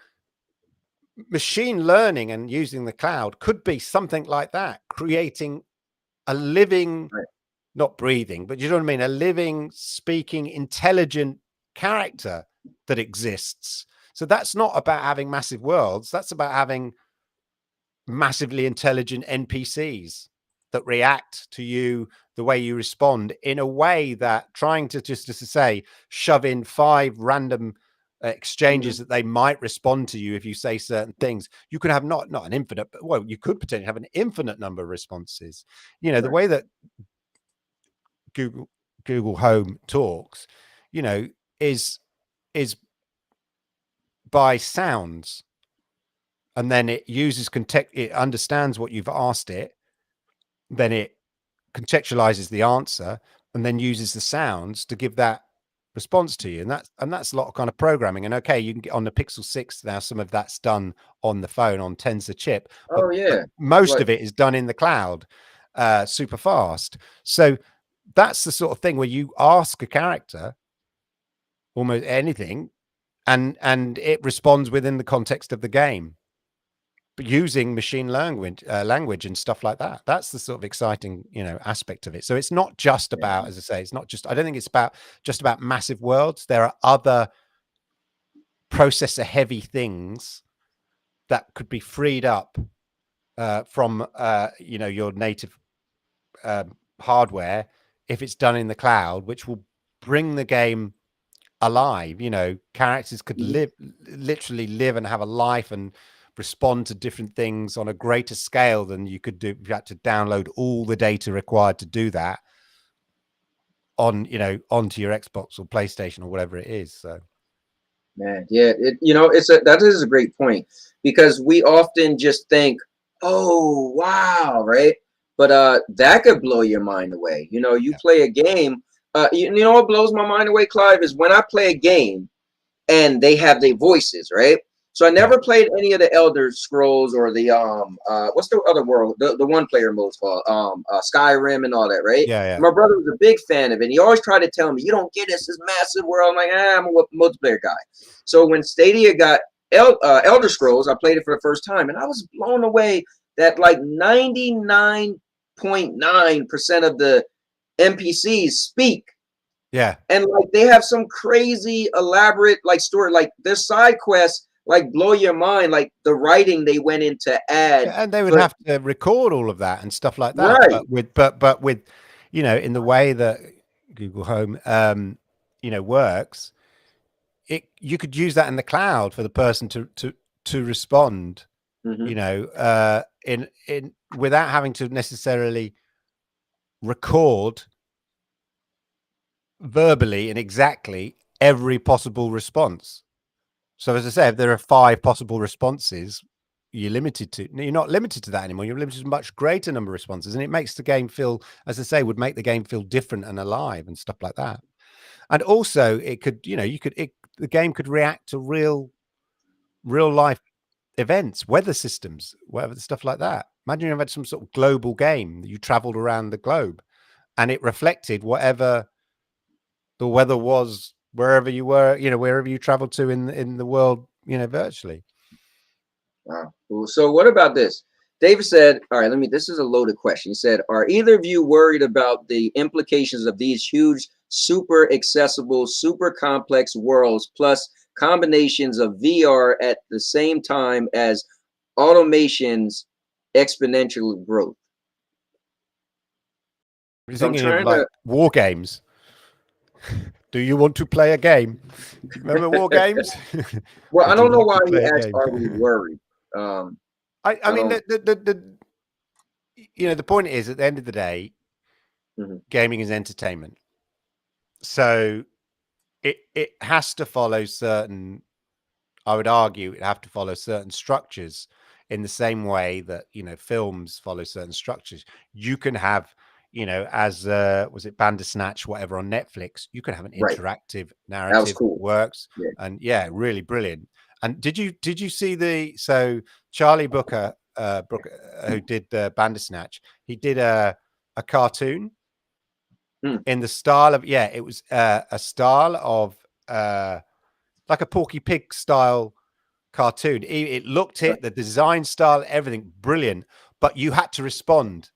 machine learning and using the cloud could be something like that, creating a living, not breathing, but you know what I mean, a living, speaking, intelligent character that exists. So that's not about having massive worlds. That's about having massively intelligent NPCs that react to you, the way you respond, in a way that trying to just to say, shove in 5 random exchanges that they might respond to you if you say certain things. You could have not an infinite, but well, you could potentially have an infinite number of responses. The way that Google Home talks, is by sounds, and then it uses it understands what you've asked it, then it contextualizes the answer, and then uses the sounds to give that response to you. And that's a lot of kind of programming. And okay, you can get on the Pixel 6 now, some of that's done on the phone on Tensor chip, but most of it is done in the cloud, super fast. So that's the sort of thing where you ask a character almost anything, and it responds within the context of the game, but using machine language and stuff like that. That's the sort of exciting, aspect of it. So it's not just about, as I say, it's not just, I don't think it's just about massive worlds. There are other processor heavy things that could be freed up from, your native hardware, if it's done in the cloud, which will bring the game alive. Characters could literally live and have a life and respond to different things on a greater scale than you could do if you had to download all the data required to do that on, onto your Xbox or PlayStation or whatever it is. So man, yeah, that is a great point, because we often just think, oh wow, right? But that could blow your mind away. You play a game, you know what blows my mind away, Clive, is when I play a game and they have their voices, right? So I never played any of the Elder Scrolls or the what's the other world, the one player modes called Skyrim and all that, right? Yeah. My brother was a big fan of it. And he always tried to tell me, you don't get this massive world. I'm like, I'm a multiplayer guy. So when Stadia got Elder Scrolls, I played it for the first time, and I was blown away that like 99.9% of the NPCs speak. Yeah. And like they have some crazy elaborate like story, like their side quests like blow your mind, like the writing they went in to add. Yeah, and they would have to record all of that and stuff like that. Right. But with in the way that Google Home works, you could use that in the cloud for the person to respond, in without having to necessarily record verbally and exactly every possible response. So as I said, if there are 5 possible responses, you're not limited to that anymore. You're limited to a much greater number of responses, and it makes the game feel, as I say, would make the game feel different and alive and stuff like that. And also it could, the game could react to real life events, weather systems, whatever, stuff like that. Imagine you had some sort of global game that you traveled around the globe and it reflected whatever the weather was wherever you were, wherever you traveled to in the world, virtually. Wow. Cool. So what about this? David said, all right, this is a loaded question. He said, are either of you worried about the implications of these huge, super accessible, super complex worlds plus combinations of VR at the same time as automation's exponential growth? You're So I'm thinking of trying like to, war games. Do you want to play a game? Remember war games? well, I Would you don't know like why to he play a asked, game? are we worried? I I mean, don't, the point is, at the end of the day, mhm. gaming is entertainment. So it has to follow certain, I would argue it have to follow certain structures in the same way that, films follow certain structures. You can have, as was it Bandersnatch, whatever on Netflix, you can have an Right. interactive That was narrative that cool. works. Yeah. And yeah, really brilliant. And did you see Charlie Brooker, who did Bandersnatch, he did a cartoon Hmm. in the style of, it was a style of like a Porky Pig style cartoon. It looked Right. it, the design style, everything brilliant, but you had to respond.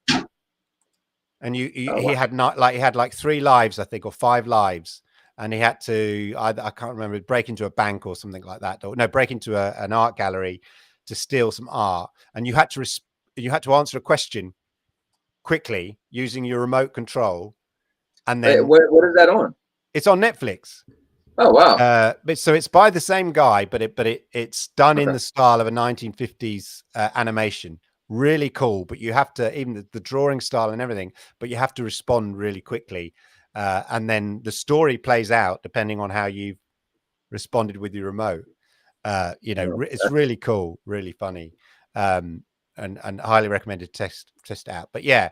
And Oh, he wow. had not like he had like 3 lives, I think, or 5 lives, and he had to either, I can't remember, break into a bank or something like that, or no, break into an art gallery to steal some art, and you had to answer a question quickly using your remote control, and Wait, then what is that on? it's on Netflix. Oh, wow. But so it's by the same guy, but it's done in Okay. the style of a 1950s animation. Really cool, but you have to, even the drawing style and everything, but you have to respond really quickly, and then the story plays out depending on how you've responded with your remote. Oh, It's really cool, really funny, and highly recommended to test it out. But yeah,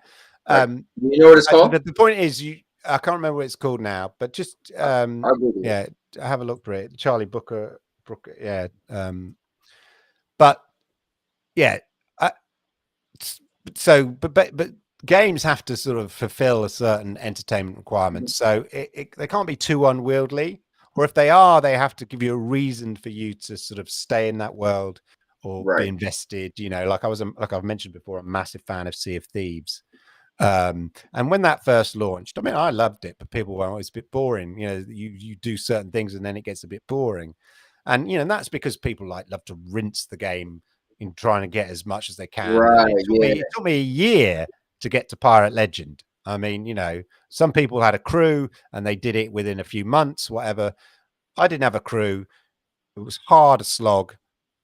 right. um, You know what it's called? the point is, I can't remember what it's called now, but just I'll Google it. yeah, have a look for it. Charlie Brooker, yeah. But yeah, I, but games have to sort of fulfill a certain entertainment requirement. Mhm. So they can't be too unwieldy, or if they are, they have to give you a reason for you to sort of stay in that world or be Right. invested. Like like I've mentioned before, a massive fan of Sea of Thieves. And when that first launched, I mean, I loved it, but people were always a bit boring. You do certain things and then it gets a bit boring. And, that's because people love to rinse the game in trying to get as much as they can. And Right. Yeah. it took me a year to get to Pirate Legend. I mean, some people had a crew and they did it within a few months, whatever. I didn't have a crew. It was hard a slog,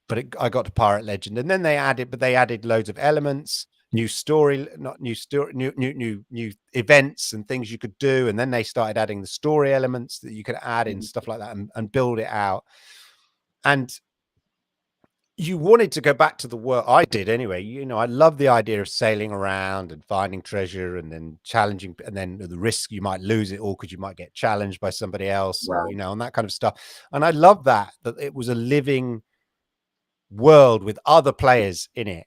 but I got to Pirate Legend, and then they added loads of elements, new story, not new story, new events and things you could do, and then they started adding the story elements that you could add in, Mhm. stuff like that, and build it out. And you wanted to go back to the world. I did anyway. I love the idea of sailing around and finding treasure, and then challenging, and then the risk you might lose it all because you might get challenged by somebody else, or Right. and that kind of stuff. And I love that it was a living world with other players in it.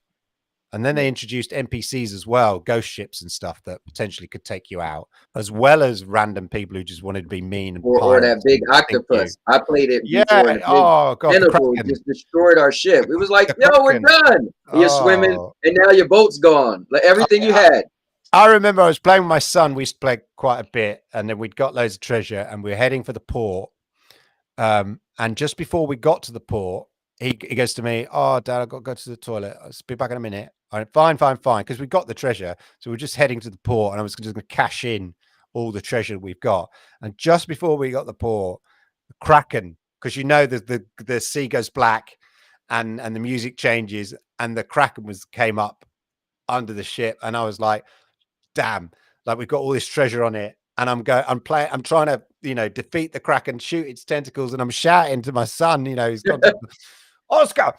And then Yeah. they introduced NPCs as well, ghost ships and stuff that potentially could take you out, as well as random people who just wanted to be mean and Or that pirates big and think you. octopus. I played it Yeah. before, and a big Oh god, the tentacle Kraken. just destroyed our ship. It was like, The yo, we're Kraken. done. And you're swimming, Oh, and now your boat's gone. Like everything you had. I remember I was playing with my son. We used to play quite a bit, and then we'd got loads of treasure, and we were heading for the port. And just before we got to the port, he goes to me, "Oh, Dad, I've got to go to the toilet. I'll be back in a minute." I went, fine, because we got the treasure. So we're just heading to the port, and I was just going to cash in all the treasure we've got. And just before we got the port, the Kraken, because the sea goes black, and the music changes, and the Kraken came up under the ship, and I was like, damn, like we've got all this treasure on it, and I'm trying to defeat the Kraken, shoot its tentacles, and I'm shouting to my son, he's got to, Oscar,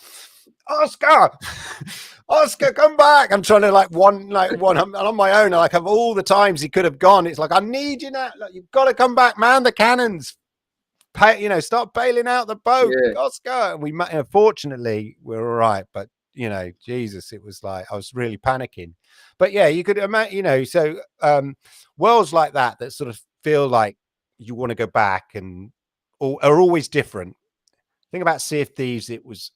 Oscar, Oscar, come back. I'm trying to I'm on my own. I have all the times he could have gone. It's like, I need you now. Like, you've got to come back, man. The cannons. Start bailing out the boat, Yeah. Oscar. And fortunately, we're all right. But Jesus, it was like I was really panicking. But yeah, you could imagine, so worlds like that sort of feel like you want to go back and are always different. Think about Sea of Thieves. It was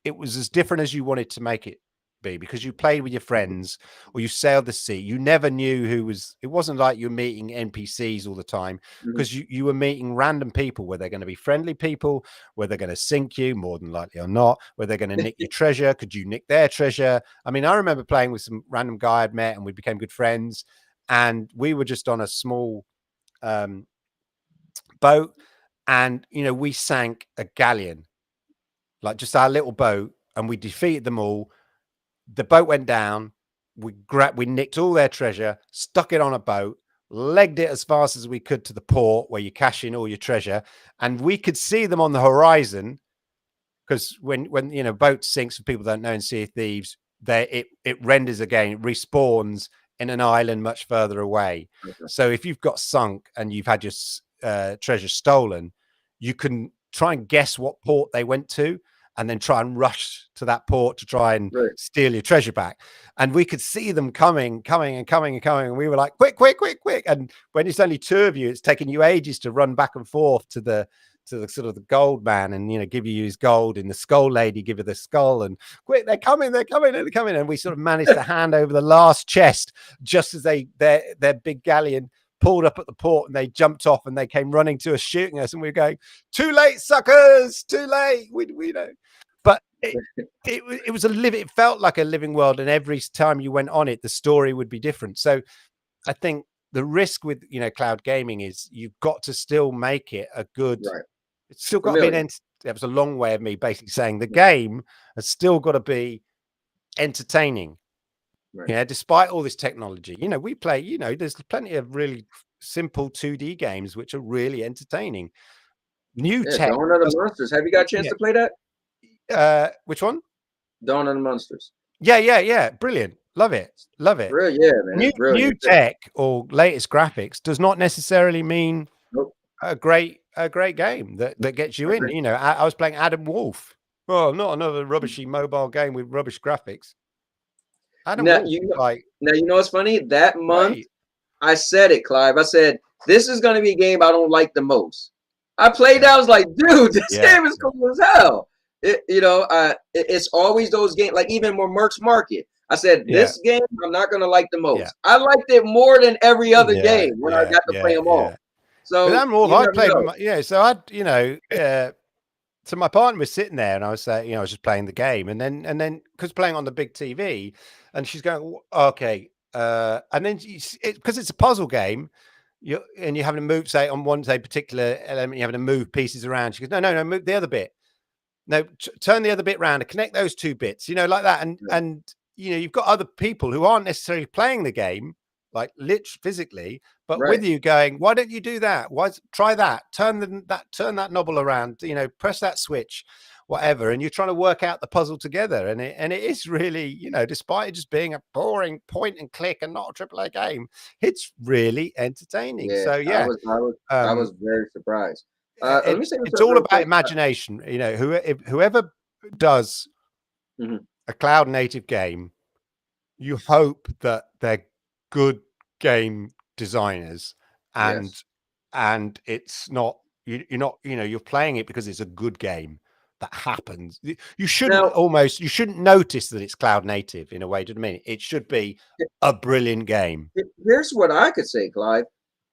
it was as different as you wanted to make it be, because you played with your friends or you sailed the sea. You never knew who was. It wasn't like you're meeting NPCs all the time, because you were meeting random people, where they're going to be friendly people, where they're going to sink you more than likely or not, where they're going to nick your treasure. Could you nick their treasure? I mean, I remember playing with some random guy I'd met and we became good friends, and we were just on a small boat, and we sank a galleon, like just our little boat, and we defeated them all. The boat went down. We nicked all their treasure, stuck it on a boat, legged it as fast as we could to the port where you cash in all your treasure, and we could see them on the horizon. Because when boat sinks, for people who don't know, in Sea of Thieves, it renders again, it respawns in an island much further away. So if you've got sunk and you've had your treasure stolen, you can try and guess what port they went to, and then try and rush to that port to try and steal your treasure back. And we could see them coming. And we were like, quick. And when it's only two of you, it's taking you ages to run back and forth to the sort of the gold man, and give you his gold, and the skull lady give you the skull, and quick, they're coming. And we sort of managed to hand over the last chest just as their big galleon pulled up at the port, and they jumped off and they came running to us, shooting us, and we were going, too late, suckers, too late. We know. But it was it felt like a living world, and every time you went on it, the story would be different. So I think the risk with cloud gaming is you've got to still make it a good, it's still got to be that was a long way of me basically saying the game has still got to be entertaining. Despite all this technology, we play, there's plenty of really simple 2D games which are really entertaining. New tech. Dawn of the Monsters. Have you got a chance to play that? Which one? Dawn of the Monsters. Yeah. Brilliant. Love it. Brilliant, yeah, man. New tech or latest graphics does not necessarily mean a great game that gets you in. I was playing Adam Wolf. Oh, not another rubbishy mobile game with rubbish graphics. Now you know what's funny? That month, I said it, Clive. I said, this is going to be a game I don't like the most. I played that. I was like, dude, this game is cool as hell. It's always those games, like even more Mercs Market. I said, this game I'm not going to like the most. I liked it more than every other game when I got to play them all. So I played so I so my partner was sitting there, and I was saying, I was just playing the game, and then because playing on the big TV, and she's going, okay, and then because it's a puzzle game, you're having to move, say on one particular element, you're having to move pieces around. She goes, no, move the other bit. No, turn the other bit round and connect those two bits, like that, and you've got other people who aren't necessarily playing the game, like literally physically, but with you going, why don't you do that? Try that? Turn that knob around, press that switch, whatever. And you're trying to work out the puzzle together. And it is really, despite it just being a boring point and click and not a AAA game, it's really entertaining. Yeah, so yeah, I was very surprised. Let me say it's all about imagination. Whoever does a cloud native game, you hope that they're good game designers, and it's not you're playing it because it's a good game that happens. You shouldn't notice that it's cloud native in a way. Do you know what I mean? It should be a brilliant game. Here's what I could say, Clive.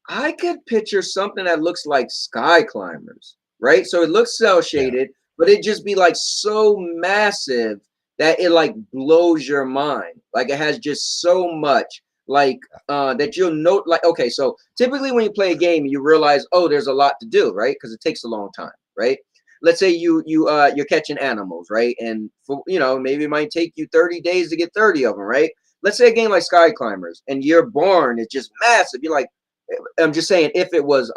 I could picture something that looks like Sky Climbers, right? So it looks cell shaded, but it just be like so massive that it like blows your mind. Like it has just so much that you'll note. Like, okay, so typically when you play a game, you realize, oh, there's a lot to do, right? Because it takes a long time, right? Let's say you're catching animals, right? And for maybe it might take you 30 days to get 30 of them, right? Let's say a game like Sky Climbers, and your barn is just massive. You're like, I'm just saying, if it was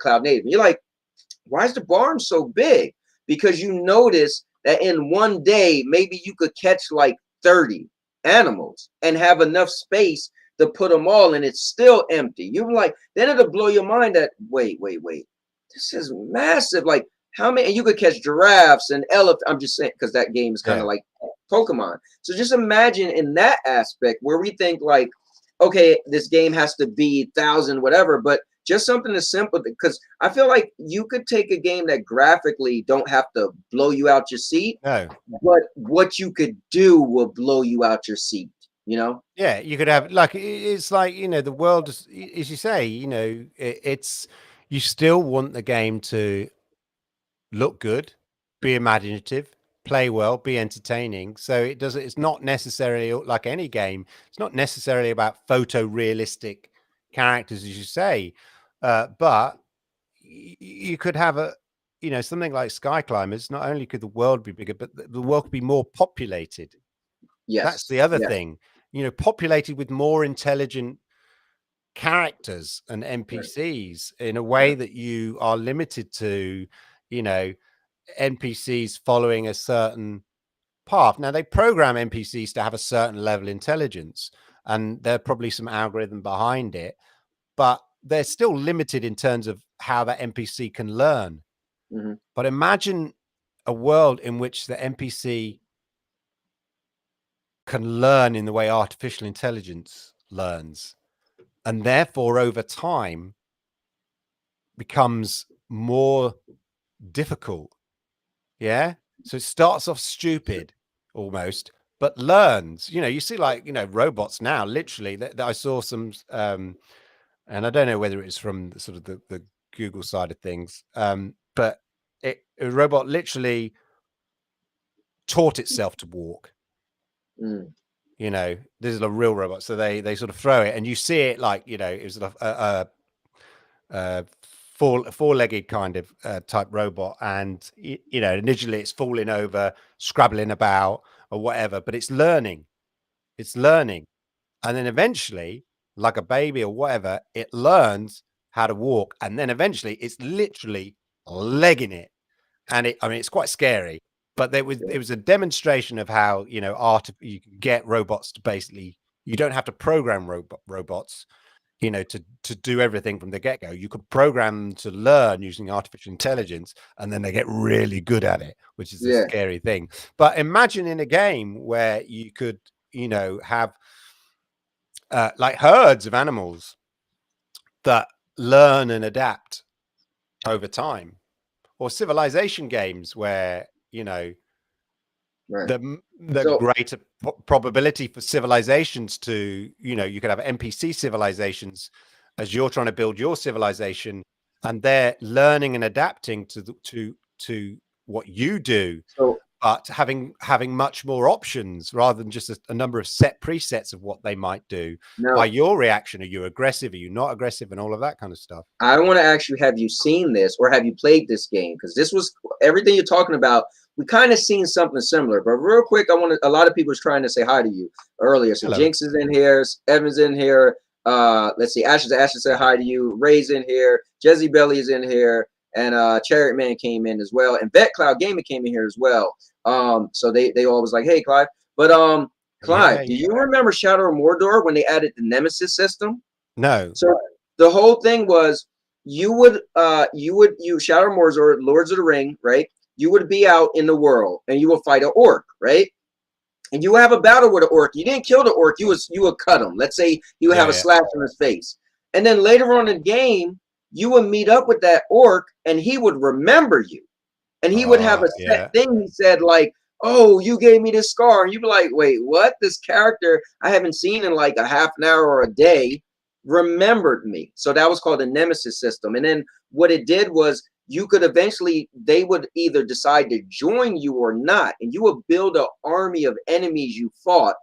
cloud native, you're like, why is the barn so big? Because you notice that in one day, maybe you could catch like 30 animals and have enough space to put them all, and it's still empty. You're like, then it'll blow your mind that wait, this is massive. Like how many? And you could catch giraffes and elephants. I'm just saying, because that game is kind of like Pokemon. So just imagine in that aspect where we think like, okay, this game has to be 1,000 whatever, but just something as simple, because I feel like you could take a game that graphically don't have to blow you out your seat, No. but what you could do will blow you out your seat, you know? Yeah, you could have like it's like, you know, the world is, as you say, you know, it's you still want the game to look good, be imaginative, play well, be entertaining. So it doesn't, it's not necessarily like any game. It's not necessarily about photorealistic characters, as you say. But you could have a, you know, something like Sky Climbers. Not only could the world be bigger, but the world could be more populated. That's Yes. the other Yeah. thing, you know, populated with more intelligent characters and Right. NPCs in a way that you are limited to, you know, NPCs following a certain path. Now they program NPCs to have a certain level of intelligence, and there are probably some algorithm behind it, but they're still limited in terms of how that NPC can learn. Mhm. But imagine a world in which the NPC can learn in the way artificial intelligence learns, and therefore over time becomes more difficult. Yeah. So it starts off stupid almost, but learns. You know, you see like, you know, robots now, literally that I saw some and I don't know whether it's from the, sort of the Google side of things. But a robot literally taught itself to walk. Mm. You know, this is a real robot. So they sort of throw it and you see it like, you know, it was a four-legged kind of type robot, and you know, initially it's falling over, scrabbling about or whatever, but it's learning, and then eventually, like a baby or whatever, it learns how to walk, and then eventually it's literally legging it. And I mean, it's quite scary, but it was a demonstration of how, you know, you can get robots to basically, you don't have to program robots, you know, to do everything from the get-go. You could program them to learn using artificial intelligence, and then they get really good at it, which is a Yeah. scary thing. But imagine in a game where you could, you know, have like herds of animals that learn and adapt over time, or civilization games where, you know, Right. the So greater probability for civilizations to, you know, you could have NPC civilizations as you're trying to build your civilization, and they're learning and adapting to what you do, so but having much more options rather than just a number of set presets of what they might do by now your reaction. Are you aggressive? Are you not aggressive? And all of that kind of stuff. I want to ask you, have you seen this or have you played this game? Because this was everything you're talking about. We kind of seen something similar, but real quick, a lot of people was trying to say hi to you earlier. So Hello. Jinx is in here, Evan's in here. Let's see, Ashes said hi to you, Ray's in here, Jezzy Belly is in here, and Chariot Man came in as well, and Vet Cloud Gaming came in here as well. So they all was like, hey, Clive. But Yeah. Clive, do you remember Shadow of Mordor when they added the Nemesis system? No. So the whole thing was you Shadow Mordor, Lords of the Ring, right? You would be out in the world and you would fight an orc, right? And you have a battle with an orc. You didn't kill the orc, you would cut him. Let's say you would have a Yeah. slash on his face. And then later on in the game, you would meet up with that orc and he would remember you. And he would have a set Yeah. thing. He said, like, oh, you gave me this scar. And you'd be like, wait, what? This character I haven't seen in like a half an hour or a day remembered me. So that was called the Nemesis system. And then what it did was you could eventually, they would either decide to join you or not. And you would build an army of enemies you fought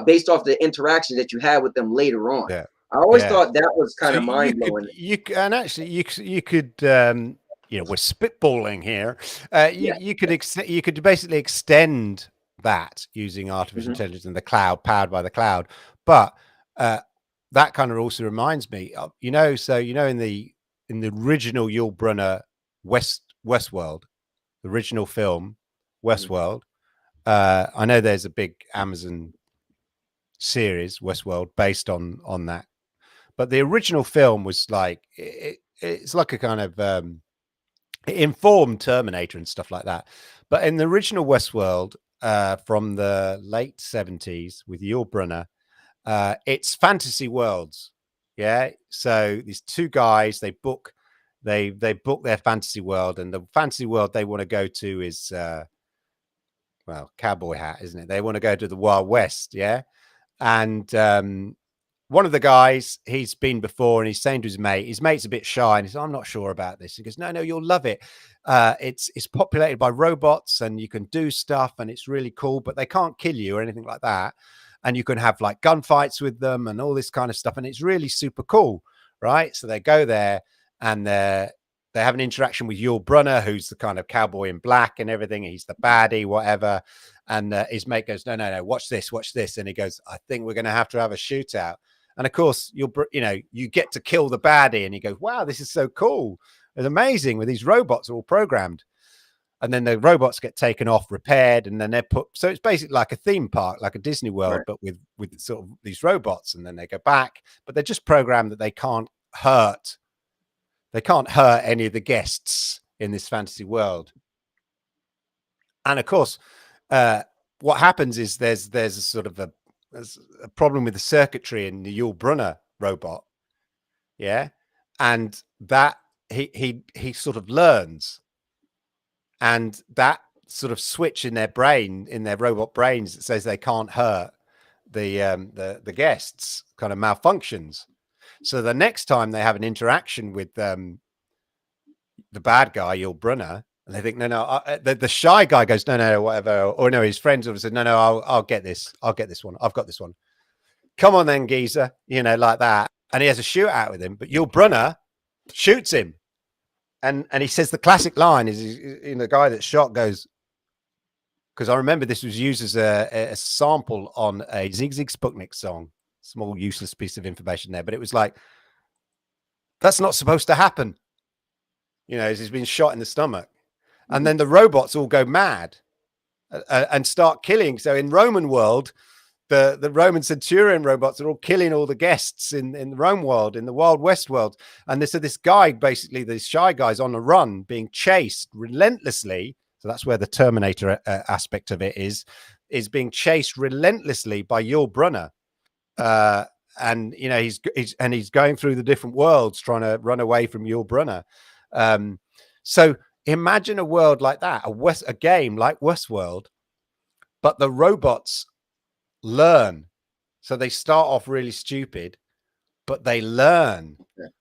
based off the interaction that you had with them later on. Yeah. I always Yeah. thought that was kind So of mind blowing. and actually you could, you know, we're spitballing here. Yeah. You could you could basically extend that using artificial Mhm. intelligence and the cloud, powered by the cloud. But that kind of also reminds me of, you know, so you know, in the original Yul Brynner Westworld, the original film Mhm. Westworld. I know there's a big Amazon series Westworld based on that. But the original film was like it's like a kind of it informed Terminator and stuff like that. But in the original Westworld from the late 70s with Yul Brynner, it's fantasy worlds. Yeah. So these two guys, they book their fantasy world, and the fantasy world they want to go to is well, cowboy hat, isn't it? They want to go to the Wild West, yeah. And one of the guys, he's been before, and he's saying to his mate's a bit shy, and he's, I'm not sure about this. He goes, no, you'll love it. It's populated by robots, and you can do stuff, and it's really cool, but they can't kill you or anything like that. And you can have like gunfights with them and all this kind of stuff, and it's really super cool, right? So they go there, and they have an interaction with Yul Brynner, who's the kind of cowboy in black and everything. He's the baddie, whatever. And his mate goes, no, watch this. And he goes, I think we're going to have a shootout. And of course, you get to kill the baddie. And he goes, wow, this is so cool. It's amazing with these robots all programmed. And then the robots get taken off, repaired, and then they're put. So it's basically like a theme park, like a Disney World, right, but with sort of these robots. And then they go back, but they're just programmed that they can't hurt. They can't hurt any of the guests in this fantasy world. And of course, what happens is there's a sort of a problem with the circuitry in the Yul Brynner robot. Yeah. And that he sort of learns, and that sort of switch in their brain, in their robot brains, that says they can't hurt the guests kind of malfunctions. So the next time they have an interaction with the bad guy, Yul Brynner, and they think, no, the shy guy goes, no, whatever. Or no, his friends have said, no, I'll get this. I'll get this one. I've got this one. Come on then, geezer, like that. And he has a shootout with him, but Yul Brynner shoots him. And he says the classic line is, the guy that's shot goes, because I remember this was used as a sample on a Zig Zig Sputnik song. Small useless piece of information there, but it was like, that's not supposed to happen. He's been shot in the stomach. And then the robots all go mad and start killing. So in Roman world, the Roman centurion robots are all killing all the guests in the Rome world, in the Wild West world. And this guy, basically, this shy guy's on a run, being chased relentlessly. So that's where the Terminator aspect of it is being chased relentlessly by Yul Brynner. And he's going through the different worlds trying to run away from Yul Brynner. So imagine a world like that, a game like Westworld, but the robots learn. So they start off really stupid, but they learn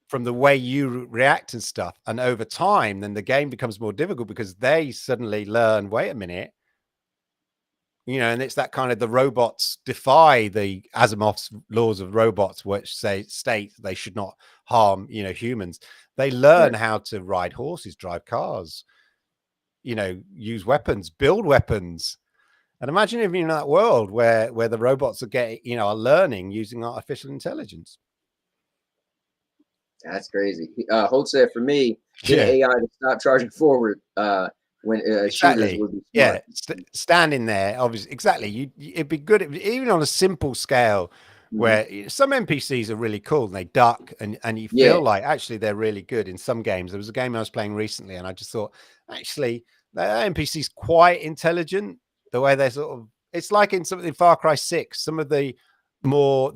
from the way you react and stuff. And over time, then the game becomes more difficult because they suddenly learn, wait a minute, and it's that kind of, the robots defy the Asimov's laws of robots, which state they should not harm, humans. They learn how to ride horses, drive cars, use weapons, build weapons. And imagine if you're in that world where the robots are learning using artificial intelligence. That's crazy. Holt said, for me, get AI to stop charging forward when shooters would be smart. Yeah, standing there, obviously, exactly. It'd be good even on a simple scale, where some NPCs are really cool and they duck, and you feel like actually they're really good in some games. There was a game I was playing recently, and I just thought, actually, the NPC's quite intelligent. The way they're sort of, it's like in something in Far Cry 6, some of the more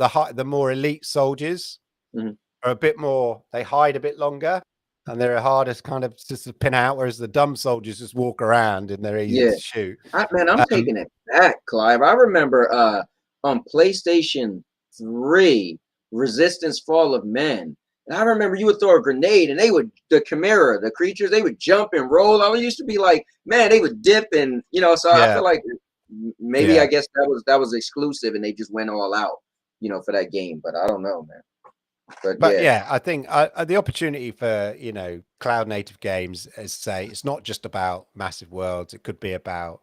elite soldiers are a bit more, they hide a bit longer, and they're harder kind of just to pin out, whereas the dumb soldiers just walk around and they're easy to shoot. I'm taking it back, Clive. I remember on PlayStation 3, Resistance Fall of Men. And I remember you would throw a grenade and the Chimera, the creatures, they would jump and roll. I used to be like, man, they would dip, and so I feel like maybe I guess that was exclusive and they just went all out, for that game. But I don't know, man. But yeah, I think the opportunity for, cloud native games, as say, it's not just about massive worlds. It could be about,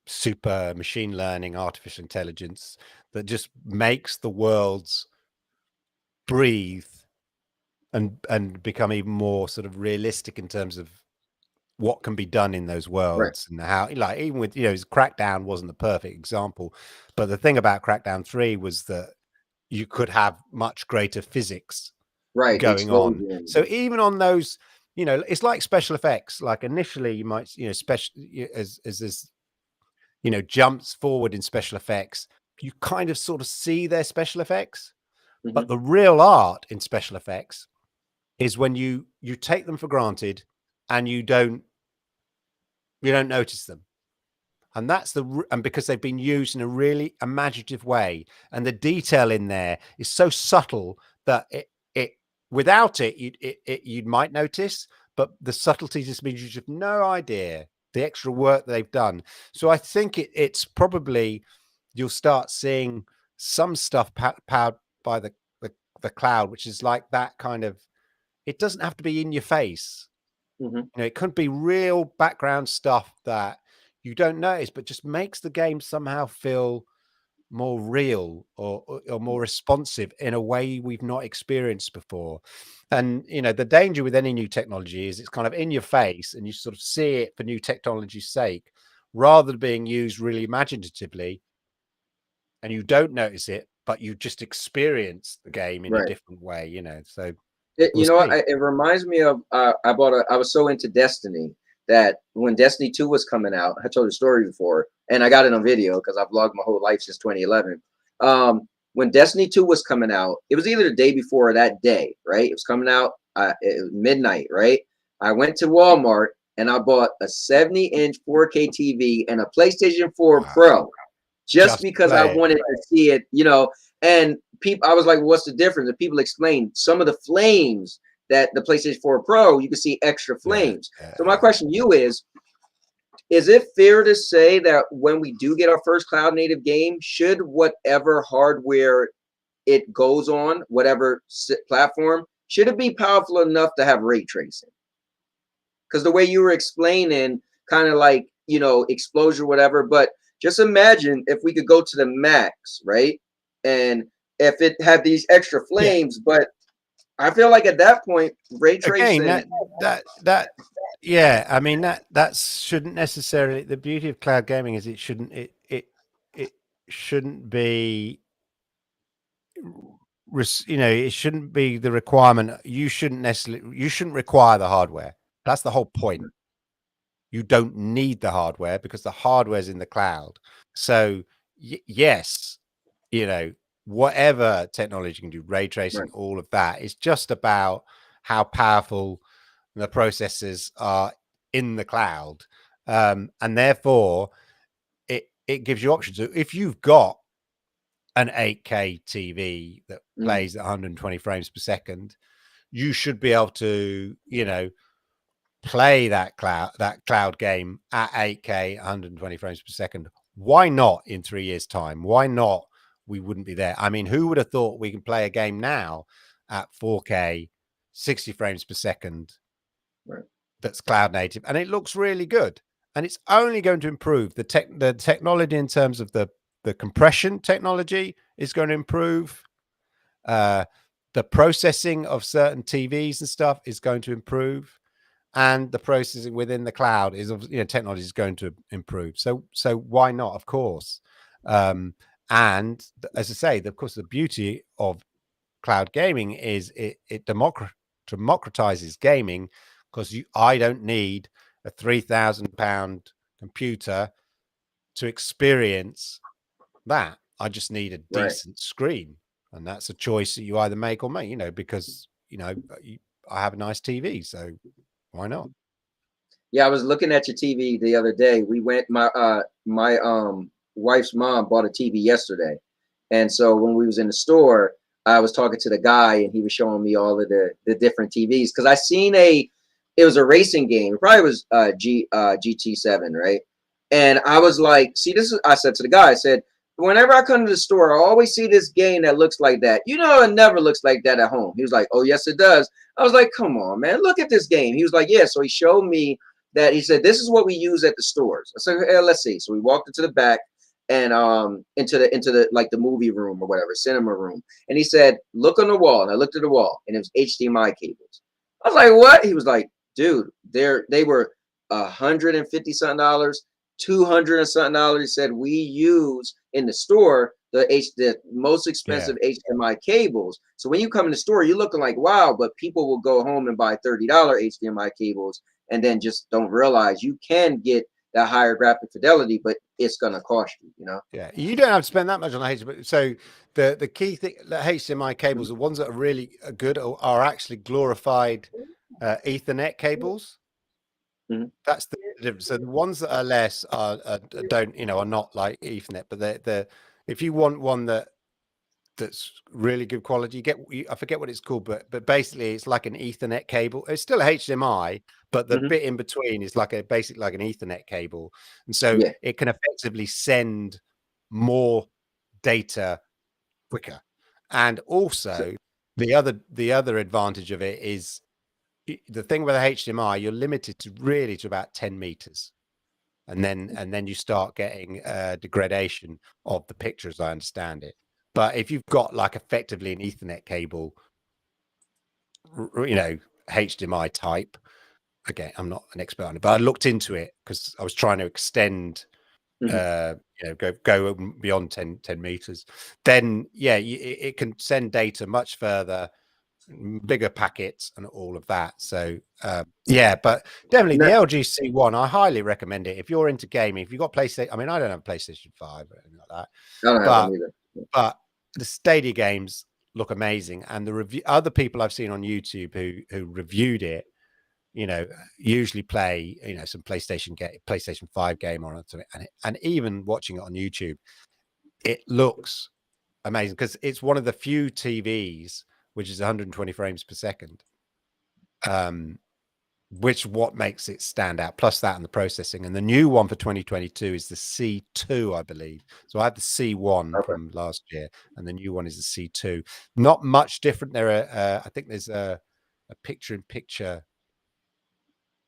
super machine learning, artificial intelligence that just makes the worlds breathe and become even more sort of realistic in terms of what can be done in those worlds, and how, like, even with, Crackdown wasn't the perfect example, but the thing about Crackdown 3 was that you could have much greater physics going on. So even on those, it's like special effects. Like initially you might, special as this, jumps forward in special effects, you kind of sort of see their special effects. But the real art in special effects is when you take them for granted and you don't notice them. And that's and because they've been used in a really imaginative way, and the detail in there is so subtle that it without it you might notice, but the subtlety just means you have no idea the extra work that they've done. So I think it's probably, you'll start seeing some stuff powered by the cloud, which is like that kind of, it doesn't have to be in your face. You know, it could be real background stuff that you don't notice, but just makes the game somehow feel more real or more responsive in a way we've not experienced before. And, you know, the danger with any new technology is it's kind of in your face and you sort of see it for new technology's sake, rather than being used really imaginatively, and you don't notice it, but you just experience the game in a different way, you know. So You know what? It reminds me of I was so into Destiny that when Destiny 2 was coming out, I told the story before, and I got it on video because I've vlogged my whole life since 2011. When Destiny 2 was coming out, it was either the day before or that day, right? It was coming out it was midnight, right? I went to Walmart and I bought a 70-inch 4K TV and a PlayStation 4 Pro just because I wanted to see it, you know. And people, I was like, what's the difference? And people explained some of the flames that the PlayStation 4 Pro, you can see extra flames. So my question to you is it fair to say that when we do get our first cloud native game, should whatever hardware it goes on, whatever platform, should it be powerful enough to have ray tracing? Because the way you were explaining, kind of like, you know, exposure, whatever, but just imagine if we could go to the max, right? And if it had these extra flames, but I feel like at that point, ray tracing. Again, yeah, I mean, that shouldn't necessarily, the beauty of cloud gaming is it shouldn't be, you know, it shouldn't be the requirement. You shouldn't require the hardware. That's the whole point. You don't need the hardware because the hardware's in the cloud. So yes, you know, whatever technology can do, ray tracing, all of that, is just about how powerful the processors are in the cloud. And therefore it gives you options. So if you've got an 8K TV that plays at 120 frames per second, you should be able to, you know, play that cloud game at 8K, 120 frames per second. Why not in 3 years' time? Why not? We wouldn't be there. I mean, who would have thought we can play a game now at 4K, 60 frames per second, that's cloud native, and it looks really good, and it's only going to improve. The technology in terms of the compression technology is going to improve. The processing of certain TVs and stuff is going to improve, and the processing within the cloud is, you know, technology is going to improve. So why not? Of course. And as I say, of course, the beauty of cloud gaming is it democratizes gaming, because I don't need a £3,000 computer to experience that. I just need a decent screen, and that's a choice that you either make or make, you know, because, you know, I have a nice TV, so why not? Yeah, I was looking at your TV the other day. We went, my wife's mom bought a TV yesterday, and so when we was in the store, I was talking to the guy, and he was showing me all of the different TVs, because I seen it was a racing game. It probably was GT7, right? And I was like, see, I said to the guy, I said, whenever I come to the store, I always see this game that looks like that. You know, it never looks like that at home. He was like, oh, yes, it does. I was like, come on, man, look at this game. He was like, yeah. So he showed me that. He said, this is what we use at the stores. I said, hey, let's see. So we walked into the back and into the like the movie room or whatever, cinema room. And he said, look on the wall. And I looked at the wall, and it was HDMI cables. I was like, what? He was like, dude, they were $150 something, $200 and something. He said, we use in the store the most expensive HDMI cables. So when you come in the store, you're looking like, wow, but people will go home and buy $30 HDMI cables and then just don't realize you can get that higher graphic fidelity, but it's gonna cost you, you know. Yeah, you don't have to spend that much on HDMI. So the key thing, the HDMI cables, the ones that are really good are actually glorified Ethernet cables. Mm-hmm. That's the difference. So the ones that are less don't, you know, are not like Ethernet, but they're if you want one that's really good quality, you get, I forget what it's called, but basically it's like an Ethernet cable. It's still a HDMI, but the Mm-hmm. bit in between is like basically like an Ethernet cable, and so Yeah. it can effectively send more data quicker. And also the other advantage of it is the thing with the HDMI, you're limited to really to about 10 meters. And then you start getting degradation of the picture, as I understand it. But if you've got like effectively an Ethernet cable, you know, HDMI type, again, I'm not an expert on it, but I looked into it because I was trying to extend, Mm-hmm. you know, go beyond 10 meters. Then, yeah, it can send data much further, bigger packets and all of that. So yeah, but definitely the LG C1, I highly recommend it if you're into gaming. If you've got PlayStation, I mean, I don't have a PlayStation 5 or anything like that, I don't have one either. but the Stadia games look amazing, and the other people I've seen on YouTube who reviewed it, you know, usually play, you know, some PlayStation 5 game on it, and even watching it on YouTube, it looks amazing because it's one of the few TVs which is 120 frames per second, which what makes it stand out. Plus that and the processing. And the new one for 2022 is the C2, I believe. So I had the C1 from last year, and the new one is the C2. Not much different. There are, I think there's a picture-in-picture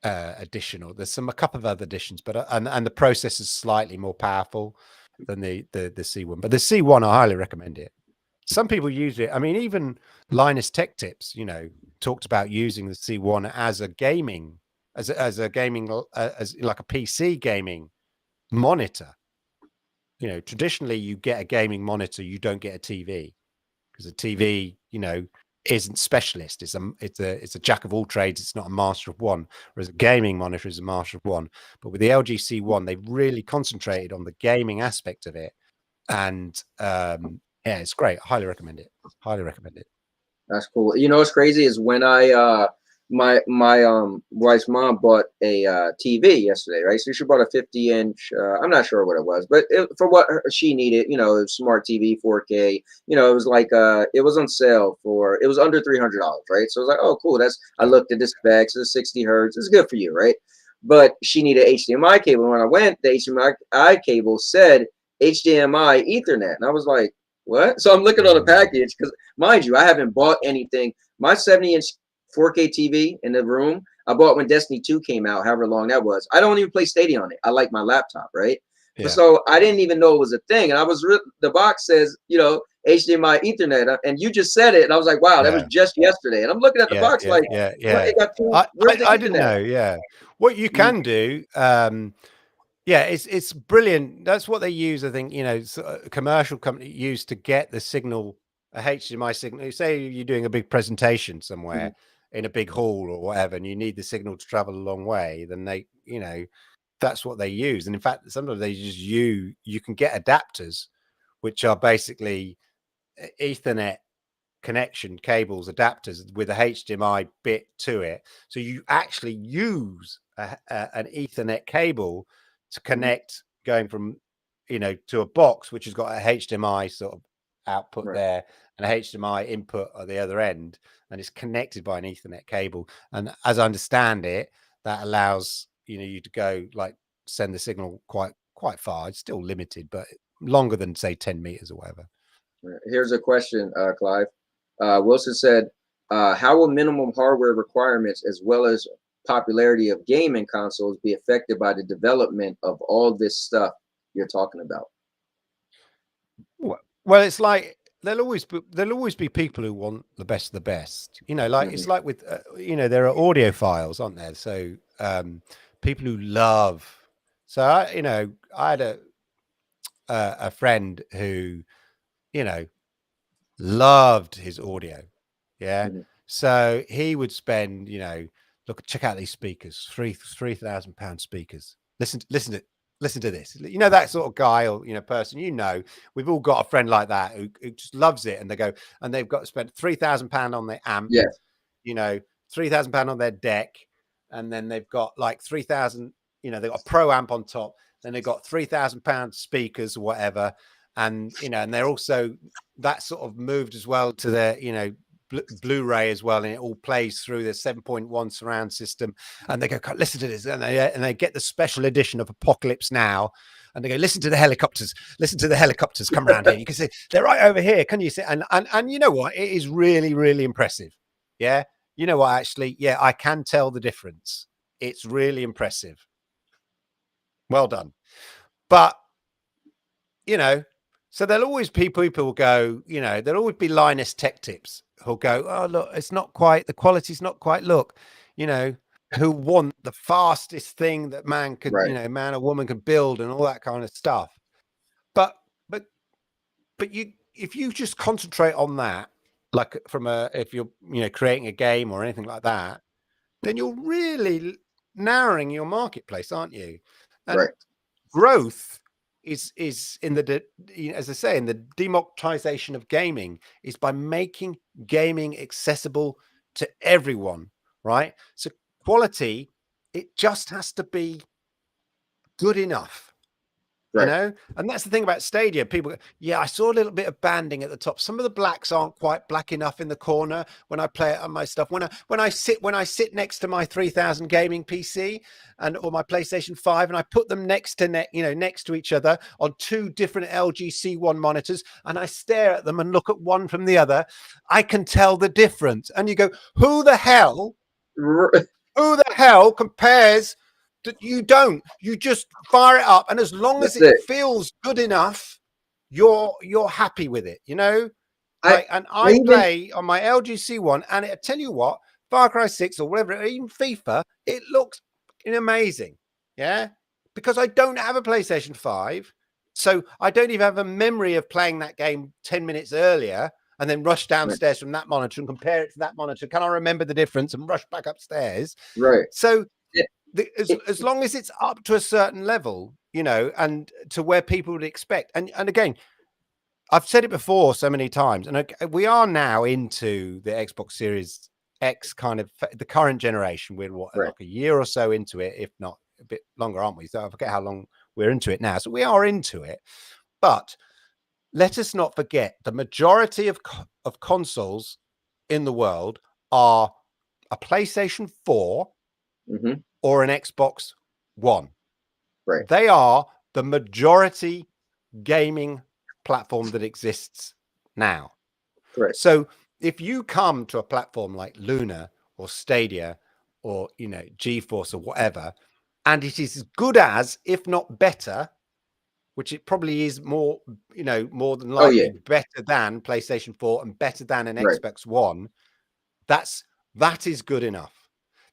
addition, or there's a couple of other additions, but and the process is slightly more powerful than the C1. But the C1, I highly recommend it. Some people use it. I mean, even Linus Tech Tips, you know, talked about using the C1 as a gaming, as a gaming, as like a PC gaming monitor. You know, traditionally you get a gaming monitor, you don't get a TV, because a TV, you know, isn't specialist. It's a jack of all trades. It's not a master of one. Whereas a gaming monitor is a master of one. But with the LG C1, they've really concentrated on the gaming aspect of it, and yeah, it's great. I highly recommend it. Highly recommend it. That's cool. You know what's crazy is when I my wife's mom bought a TV yesterday, right? So she bought a 50-inch. I'm not sure what it was, but for what she needed, you know, smart TV, 4K. You know, it was like it was on sale for, it was under $300, right? So I was like, oh, cool. I looked at the specs. It's 60 hertz. It's good for you, right? But she needed HDMI cable. When I went, the HDMI cable said HDMI Ethernet, and I was like, what? So I'm looking on the package because, mind you, I haven't bought anything. My 70-inch 4K TV in the room, I bought when Destiny 2 came out, however long that was. I don't even play Stadia on it. I like my laptop, right? Yeah. But so I didn't even know it was a thing. And I was, the box says, you know, HDMI Ethernet. And you just said it. And I was like, wow, that was just yesterday. And I'm looking at the box like, yeah. It got two, I didn't know. Yeah. What you can do, yeah, it's brilliant. That's what they use. I think, you know, a commercial company use to get the signal, a HDMI signal. Say you're doing a big presentation somewhere in a big hall or whatever, and you need the signal to travel a long way. Then they, you know, that's what they use. And in fact, sometimes they just you can get adapters, which are basically Ethernet connection cables, adapters with a HDMI bit to it. So you actually use an Ethernet cable to connect, going from, you know, to a box which has got a HDMI sort of output there and a HDMI input at the other end, and it's connected by an Ethernet cable. And as I understand it, that allows, you know, you to go like send the signal quite far. It's still limited, but longer than say 10 meters or whatever. Here's a question, Clive. Wilson said, how will minimum hardware requirements as well as popularity of gaming consoles be affected by the development of all this stuff you're talking about? Well, it's like there'll always be people who want the best of the best. You know, like it's like with you know, there are audiophiles, aren't there? So people who love. So I had a friend who, you know, loved his audio. Yeah. So he would spend, you know, check out these speakers, £3,000 speakers. listen to this. You know, that sort of guy or, you know, person, you know, we've all got a friend like that who just loves it. And they go, and they've got to spend £3,000 on their amp, Yes. you know, £3,000 on their deck. And then they've got like 3,000, you know, they've got a pro amp on top. Then they've got £3,000 speakers or whatever. And, you know, and they're also that sort of moved as well to their, you know, Blu-ray as well, and it all plays through the 7.1 surround system. And they go, listen to this, and they get the special edition of Apocalypse Now, and they go, listen to the helicopters come around here. You can see they're right over here. Can you see? And you know what? It is really, really impressive. Yeah, you know what? Actually, yeah, I can tell the difference. It's really impressive. Well done. But you know, so there'll always be people who go, you know, there'll always be Linus Tech Tips who'll go, oh, look, it's not quite, the quality's not quite, look, you know, who want the fastest thing that man could, Right. you know, man or woman could build and all that kind of stuff. But you, if you just concentrate on that, like if you're, you know, creating a game or anything like that, then you're really narrowing your marketplace, aren't you? And Right. growth is in the, as I say, in the democratization of gaming is by making gaming accessible to everyone, right? So quality, it just has to be good enough. Right. You know, and that's the thing about Stadia. People go, yeah, I saw a little bit of banding at the top. Some of the blacks aren't quite black enough in the corner when I play it on my stuff. When I sit next to my 3000 gaming PC or my PlayStation 5, and I put them next to each other on two different LG C1 monitors, and I stare at them and look at one from the other, I can tell the difference. And you go, who the hell compares? That you don't, you just fire it up, and as long as it feels good enough, you're happy with it, you know. I play on my LG C1, and I tell you what, Far Cry 6 or whatever, even FIFA, it looks amazing, yeah, because I don't have a PlayStation 5, so I don't even have a memory of playing that game 10 minutes earlier and then rush downstairs from that monitor and compare it to that monitor. Can I remember the difference and rush back upstairs? Right. So as long as it's up to a certain level, you know, and to where people would expect. And again, I've said it before so many times, and we are now into the Xbox Series X kind of the current generation. We're like a year or so into it, if not a bit longer, aren't we? So I forget how long we're into it now. So we are into it. But let us not forget the majority of consoles in the world are a PlayStation 4 or an Xbox One. Right. They are the majority gaming platform that exists now. Right. So if you come to a platform like Luna or Stadia or, you know, GeForce or whatever, and it is as good as, if not better, which it probably is more, you know, more than likely better than PlayStation 4 and better than an Xbox One, that is good enough.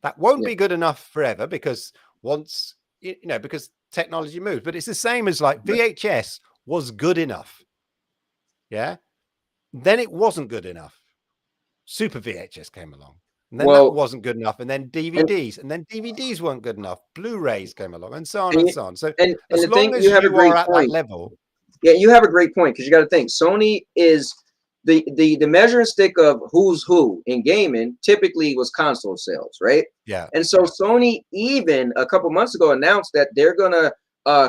That won't be good enough forever, because once, you know, because technology moves, but it's the same as like VHS was good enough. Yeah. Then it wasn't good enough. Super VHS came along, and then that wasn't good enough. And then DVDs, and then DVDs weren't good enough. Blu-rays came along, and so on and so on. So as long as you are at that level. Yeah, you have a great point, because you got to think Sony is the measuring stick of who's who in gaming typically was console sales, right? Yeah. And so Sony even a couple months ago announced that they're gonna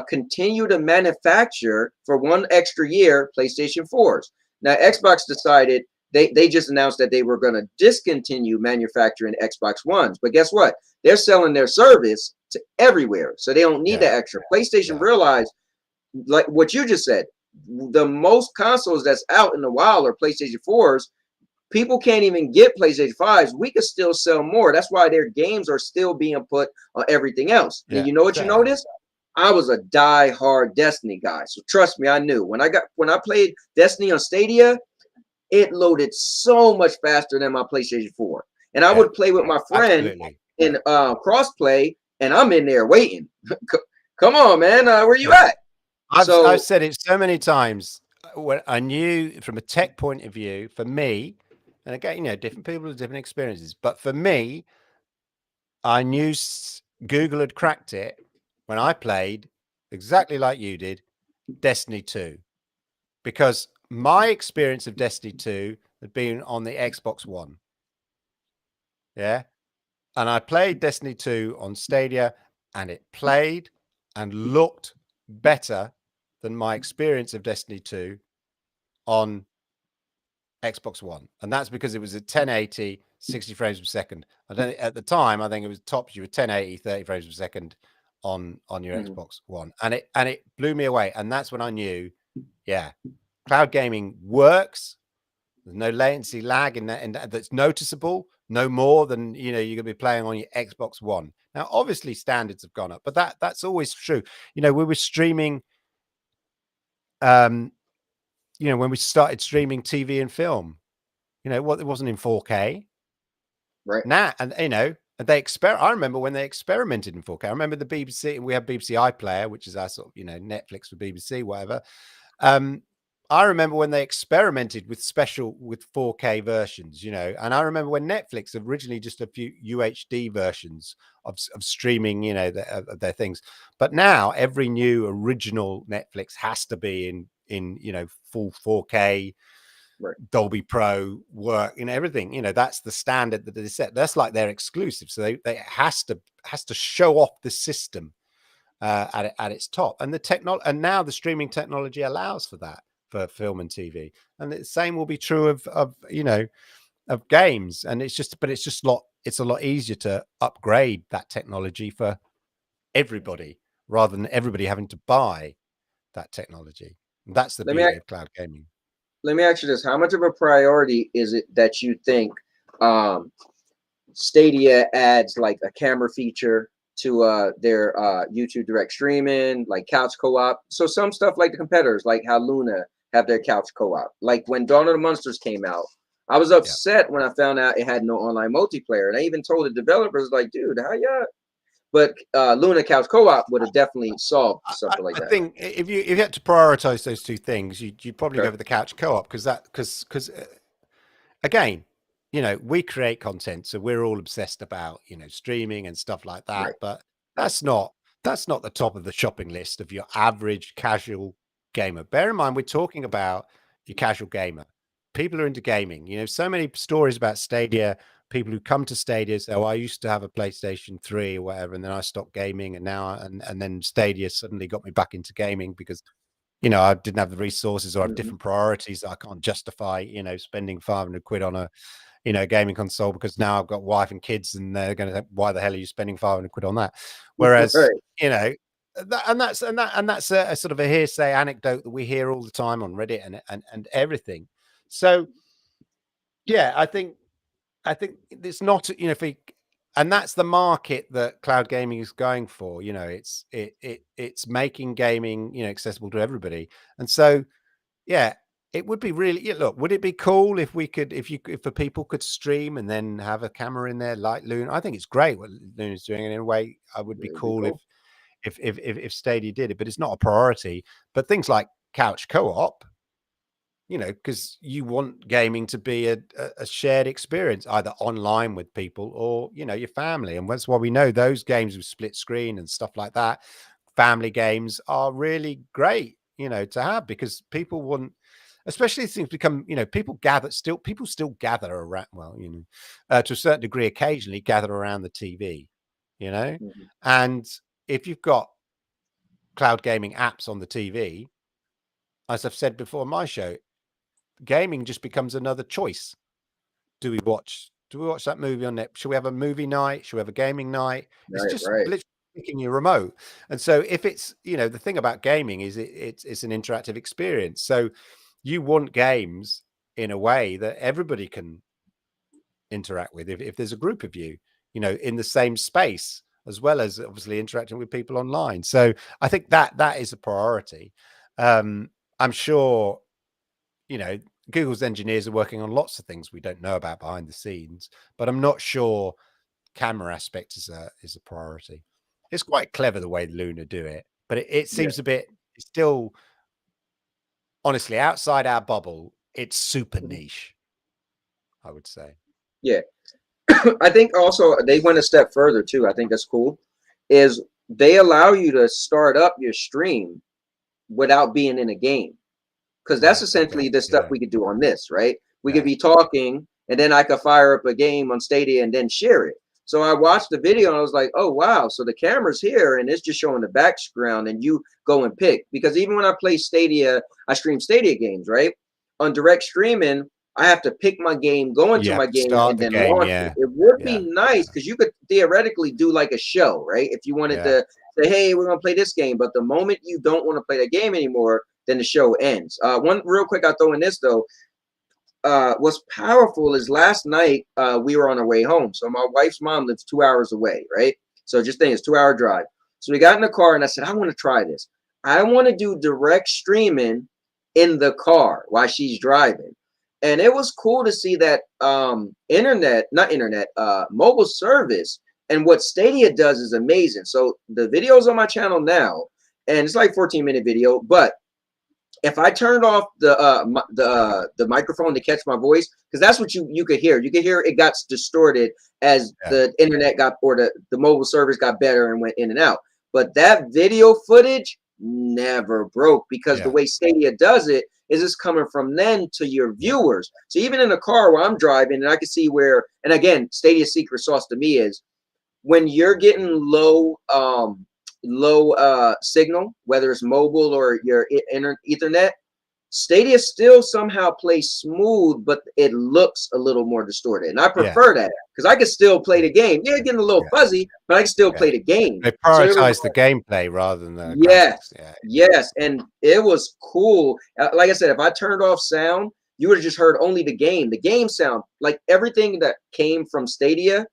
continue to manufacture for one extra year PlayStation 4s. Now Xbox decided they just announced that they were gonna discontinue manufacturing Xbox Ones, but guess what? They're selling their service to everywhere, so they don't need that extra. PlayStation realized, like what you just said, the most consoles that's out in the wild are PlayStation 4s. People can't even get PlayStation 5s. We could still sell more. That's why their games are still being put on everything else. And you know what you noticed? I was a die-hard Destiny guy. So trust me, I knew. When I played Destiny on Stadia, it loaded so much faster than my PlayStation 4. And I would play with my friend in crossplay, and I'm in there waiting. Come on, man. Where you at? I've said it so many times. When I knew from a tech point of view, for me, and again, you know, different people have different experiences, but for me, I knew Google had cracked it when I played exactly like you did, Destiny 2, because my experience of Destiny 2 had been on the Xbox One. Yeah. And I played Destiny 2 on Stadia, and it played and looked better than my experience of Destiny 2 on Xbox One. And that's because it was at 1080, 60 frames per second. I don't, at the time, I think it was tops you were 1080, 30 frames per second on your Xbox One. And it blew me away. And that's when I knew, yeah, cloud gaming works. There's no latency lag in that, and that's noticeable, no more than, you know, you're going to be playing on your Xbox One. Now, obviously standards have gone up, but that's always true. You know, we were streaming, you know, when we started streaming TV and film, you know, what, it wasn't in 4K. Right. Now, and you know, I remember when they experimented in 4K. I remember the BBC, we have BBC iPlayer, which is our sort of, you know, Netflix for BBC, whatever. I remember when they experimented with 4K versions, you know, and I remember when Netflix originally just a few UHD versions of streaming, you know, their things. But now every new original Netflix has to be in, you know, full 4K, right. Dolby Pro work, you know, everything, you know, that's the standard that they set. That's like their exclusive. So they has to show off the system at its top. And the technology, and now the streaming technology allows for that, for film and TV. And the same will be true of you know, of games. And it's just a lot easier to upgrade that technology for everybody rather than everybody having to buy that technology. And that's the beauty of cloud gaming. Let me ask you this: how much of a priority is it that you think Stadia adds like a camera feature to their YouTube direct streaming, like couch co-op? So some stuff like the competitors, like how Luna have their couch co-op. Like when Dawn of the Monsters came out, I was upset when I found out it had no online multiplayer. And I even told the developers, like, dude, how y'all? But Luna couch co-op would have definitely solved something like that. I think if you had to prioritize those two things, you'd probably go for the couch co-op, because again, you know, we create content, so we're all obsessed about, you know, streaming and stuff like that. Right. But that's not the top of the shopping list of your average casual gamer. Bear in mind, we're talking about your casual gamer. People who are into gaming. You know, so many stories about Stadia. People who come to Stadia say, "Oh, I used to have a PlayStation 3 or whatever, and then I stopped gaming, and now and then Stadia suddenly got me back into gaming because, you know, I didn't have the resources or I have different priorities. I can't justify, you know, spending 500 quid on a, you know, gaming console because now I've got wife and kids and they're going to, why the hell are you spending 500 quid on that?" Whereas, you know, that's a sort of a hearsay anecdote that we hear all the time on Reddit and everything. So, yeah, I think it's not, you know, and that's the market that cloud gaming is going for. You know, it's making gaming, you know, accessible to everybody. And so, yeah, it would be really, yeah, look, would it be cool if we could, if the people could stream and then have a camera in there like Luna? I think it's great what Luna's doing, and in a way, I would be cool if Stadia did it, but it's not a priority. But things like couch co-op, you know, because you want gaming to be a shared experience, either online with people or, you know, your family. And that's why we know those games with split screen and stuff like that, family games, are really great, you know, to have, because people want, especially as things become, you know, people still gather around, well, you know, to a certain degree, occasionally gather around the TV, you know. And if you've got cloud gaming apps on the TV, as I've said before on my show, gaming just becomes another choice. Do we watch that movie on Netflix? Should we have a movie night? Should we have a gaming night? It's just literally picking your remote. And so if it's, you know, the thing about gaming is it's an interactive experience. So you want games in a way that everybody can interact with. If there's a group of you, you know, in the same space, as well as obviously interacting with people online. So I think that is a priority. I'm sure, you know, Google's engineers are working on lots of things we don't know about behind the scenes, but I'm not sure camera aspect is a priority. It's quite clever the way Luna do it, but it seems a bit, it's still, honestly, outside our bubble, it's super niche, I would say. Yeah. I think also they went a step further too. I think that's cool. Is they allow you to start up your stream without being in a game. Because that's Right. essentially Okay. the stuff Yeah. we could do on this, right? We could Yeah. be talking, and then I could fire up a game on Stadia and then share it. So I watched the video and I was like, oh wow, so the camera's here and it's just showing the background and you go and pick. Because even when I play Stadia, I stream Stadia games, right? On direct streaming, I have to pick my game, go into You my have to game, start and the then game. launch it. Yeah. It would Yeah. be nice because you could theoretically do like a show, right? If you wanted Yeah. to say, hey, we're gonna play this game, but the moment you don't want to play that game anymore, then the show ends. One real quick, I'll throw in this though. What's powerful is last night we were on our way home. So my wife's mom lives 2 hours away, right? So just think it's 2 hour drive. So we got in the car and I said, I want to try this. I want to do direct streaming in the car while she's driving. And it was cool to see that mobile service. And what Stadia does is amazing. So the video's on my channel now, and it's like 14-minute video, but if I turned off the microphone to catch my voice, because that's what you could hear. You could hear it got distorted as Yeah. the internet got, or the mobile service got better and went in and out. But that video footage never broke because the Yeah. way Stadia does it is it's coming from then to your viewers. So even in the car while I'm driving, and I can see where, and again, Stadia's secret sauce to me is when you're getting low signal, whether it's mobile or your Ethernet, Stadia still somehow plays smooth, but it looks a little more distorted. And I Yeah. prefer that because I can still play the game. Yeah, getting a little fuzzy, but I can still play the game. They So it was prioritize the gameplay rather than the yes, graphics. Yeah. yes, and it was cool. Like I said, if I turned off sound, you would have just heard only the game. The game sound, like everything that came from Stadia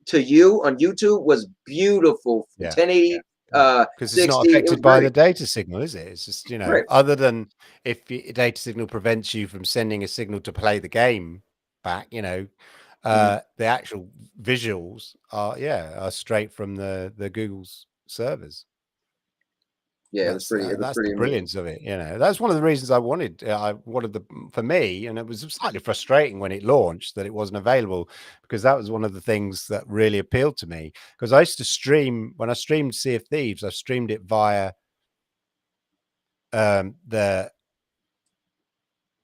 to you on YouTube was beautiful. Yeah. 1080, Because it's not 60. It was affected by the great. data signal, is it? It's just, Right. other than if the data signal prevents you from sending a signal to play the game back, the actual visuals are straight from the Google's servers. Yeah, it was pretty. It was That's pretty the amazing. brilliance of it. That's one of the reasons I wanted for me, and it was slightly frustrating when it launched that it wasn't available, because that was one of the things that really appealed to me. Because I used to stream, when I streamed Sea of Thieves, I streamed it via the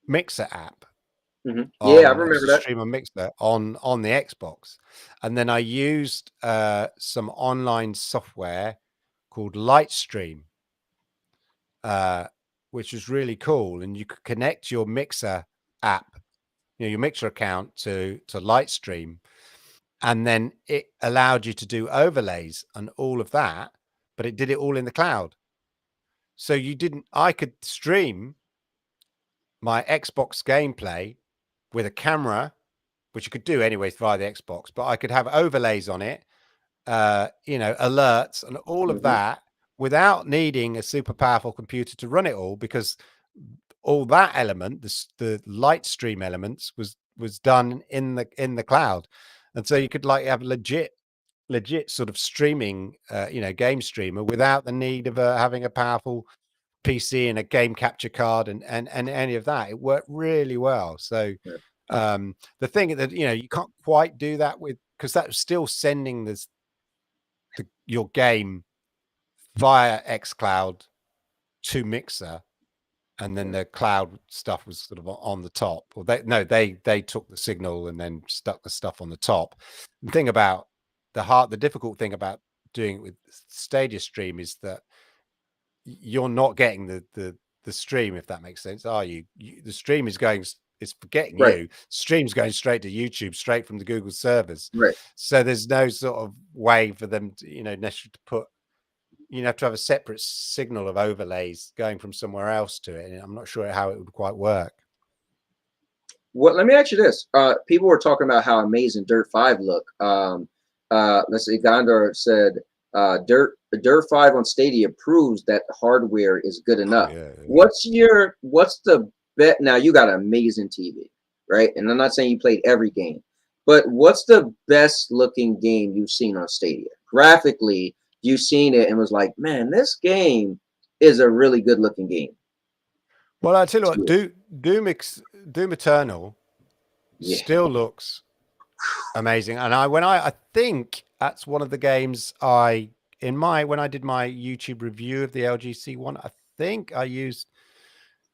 Mixer app. Yeah, I I used remember to that. stream on Mixer on the Xbox, and then I used some online software called Lightstream, which was really cool, and you could connect your Mixer app, your Mixer account to Lightstream, and then it allowed you to do overlays and all of that, but it did it all in the cloud. So I could stream my Xbox gameplay with a camera, which you could do anyways via the Xbox, but I could have overlays on it, alerts and all of that without needing a super powerful computer to run it all, because all that element, the light stream elements, was done in the cloud. And so you could have legit sort of streaming, game streamer without the need of having a powerful PC and a game capture card and any of that. It worked really well. So the thing that you can't quite do that with, because that's still sending your game via xCloud to Mixer, and then the cloud stuff was sort of on the top. Or they took the signal and then stuck the stuff on the top. The thing about the difficult thing about doing it with Stadia Stream is that you're not getting the stream, if that makes sense, are you? The stream is forgetting Right. you. Stream's going straight to YouTube, straight from the Google servers. Right. So there's no sort of way for them to, necessarily to put. You have to have a separate signal of overlays going from somewhere else to it, and I'm not sure how it would quite work. Well, let me ask you this. People were talking about how amazing Dirt 5 look. Let's see, Gondor said Dirt 5 on Stadia proves that hardware is good enough. Yeah. What's the bet? Now you got an amazing TV, right? And I'm not saying you played every game, but what's the best looking game you've seen on Stadia? Graphically, you've seen it and was like, man, this game is a really good looking game. Well, I tell you what, Doom Eternal still looks amazing, and I think that's one of the games I when I did my YouTube review of the LGC one, I think I used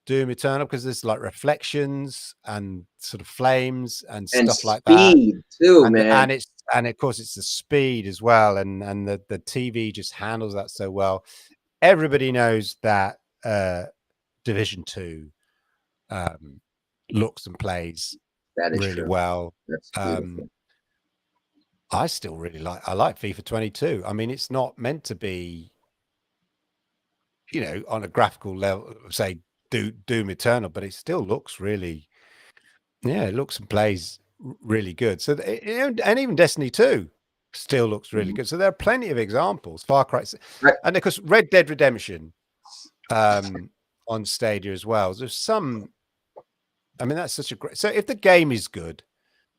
Doom Eternal because there's like reflections and sort of flames and stuff like that. Speed too, man. And of course it's the speed as well, and the TV just handles that so well. Everybody knows that Division 2 looks and plays That is really true. well. That's beautiful. I still really like FIFA 22. I mean, it's not meant to be, you know, on a graphical level, say Doom Eternal, but it still looks really, yeah, it looks and plays really good. So, and even Destiny 2 still looks really good. So there are plenty of examples. Far Cry, and of course, Red Dead Redemption on Stadia as well. There's some, I mean, that's such a great. So if the game is good,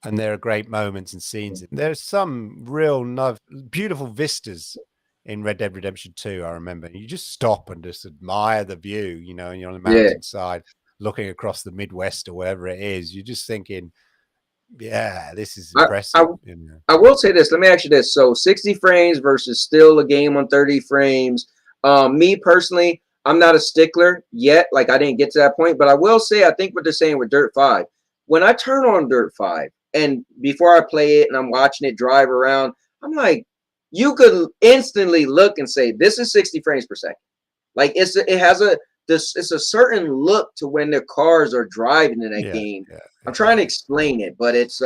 and there are great moments and scenes, there's some real beautiful vistas in Red Dead Redemption 2. I remember you just stop and just admire the view, you know, and you're on the mountainside looking across the Midwest or wherever it is. You're just thinking, yeah, this is impressive. I will say this. Let me ask you this. So 60 frames versus still a game on 30 frames. Me personally, I'm not a stickler yet. Like, I didn't get to that point, but I will say, I think what they're saying with Dirt 5, when I turn on Dirt 5 and before I play it and I'm watching it drive around, I'm like, you could instantly look and say, this is 60 frames per second. Like, it's a certain look to when the cars are driving in that game. I'm trying to explain it, but it's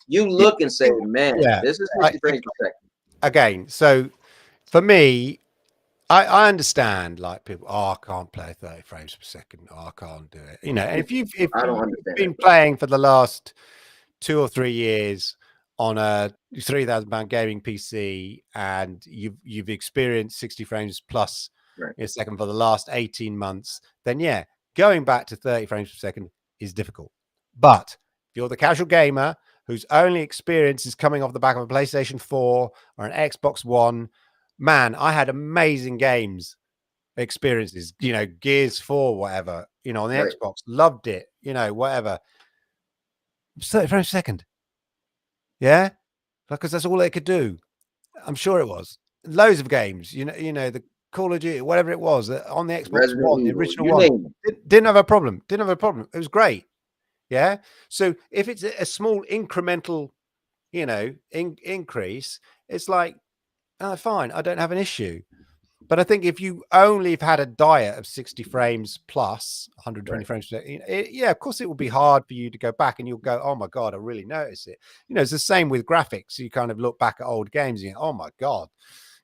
you look and say, man, this is 60 frames per second. Again, so for me, I understand, like, people, I can't play 30 frames per second. I can't do it. You know, if you've been playing for the last 2 or 3 years on a £3,000 gaming PC and you've experienced 60 frames plus in a second for the last 18 months, then yeah, going back to 30 frames per second is difficult. But if you're the casual gamer whose only experience is coming off the back of a PlayStation 4 or an Xbox One, man, I had amazing games experiences, you know, Gears 4, whatever, you know, on the Xbox, loved it, you know, whatever. 30 frames per second. Yeah, because that's all they could do. I'm sure it was. Loads of games, you know, the Call of Duty, whatever it was, on the Xbox One, the original one, didn't have a problem. Didn't have a problem. It was great. Yeah. So if it's a small incremental, you know, increase, it's like, oh, fine, I don't have an issue. But I think if you only have had a diet of 60 frames plus 120 frames per second, yeah, of course it will be hard for you to go back and you'll go, oh my God, I really notice it. You know, it's the same with graphics. You kind of look back at old games and you go, oh my God,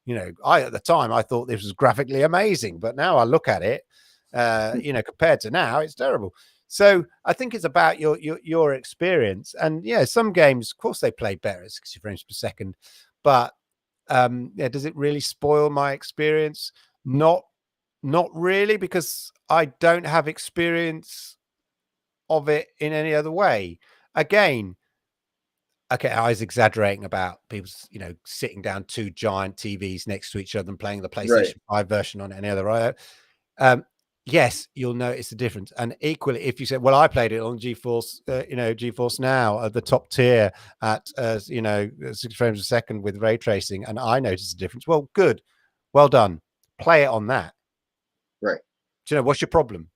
you know, at the time I thought this was graphically amazing, but now I look at it, you know, compared to now, it's terrible. So I think it's about your experience. And yeah, some games, of course, they play better at 60 frames per second, but yeah, does it really spoil my experience? Not really, because I don't have experience of it in any other way. Again, okay, I was exaggerating about people, you know, sitting down 2 giant TVs next to each other and playing the PlayStation 5 version on any other. Yes, you'll notice the difference. And equally, if you said, well, I played it on GeForce, you know, GeForce Now at the top tier at, you know, 60 frames a second with ray tracing, and I noticed the difference. Well, good. Well done. Play it on that. Right. Do you know, what's your problem?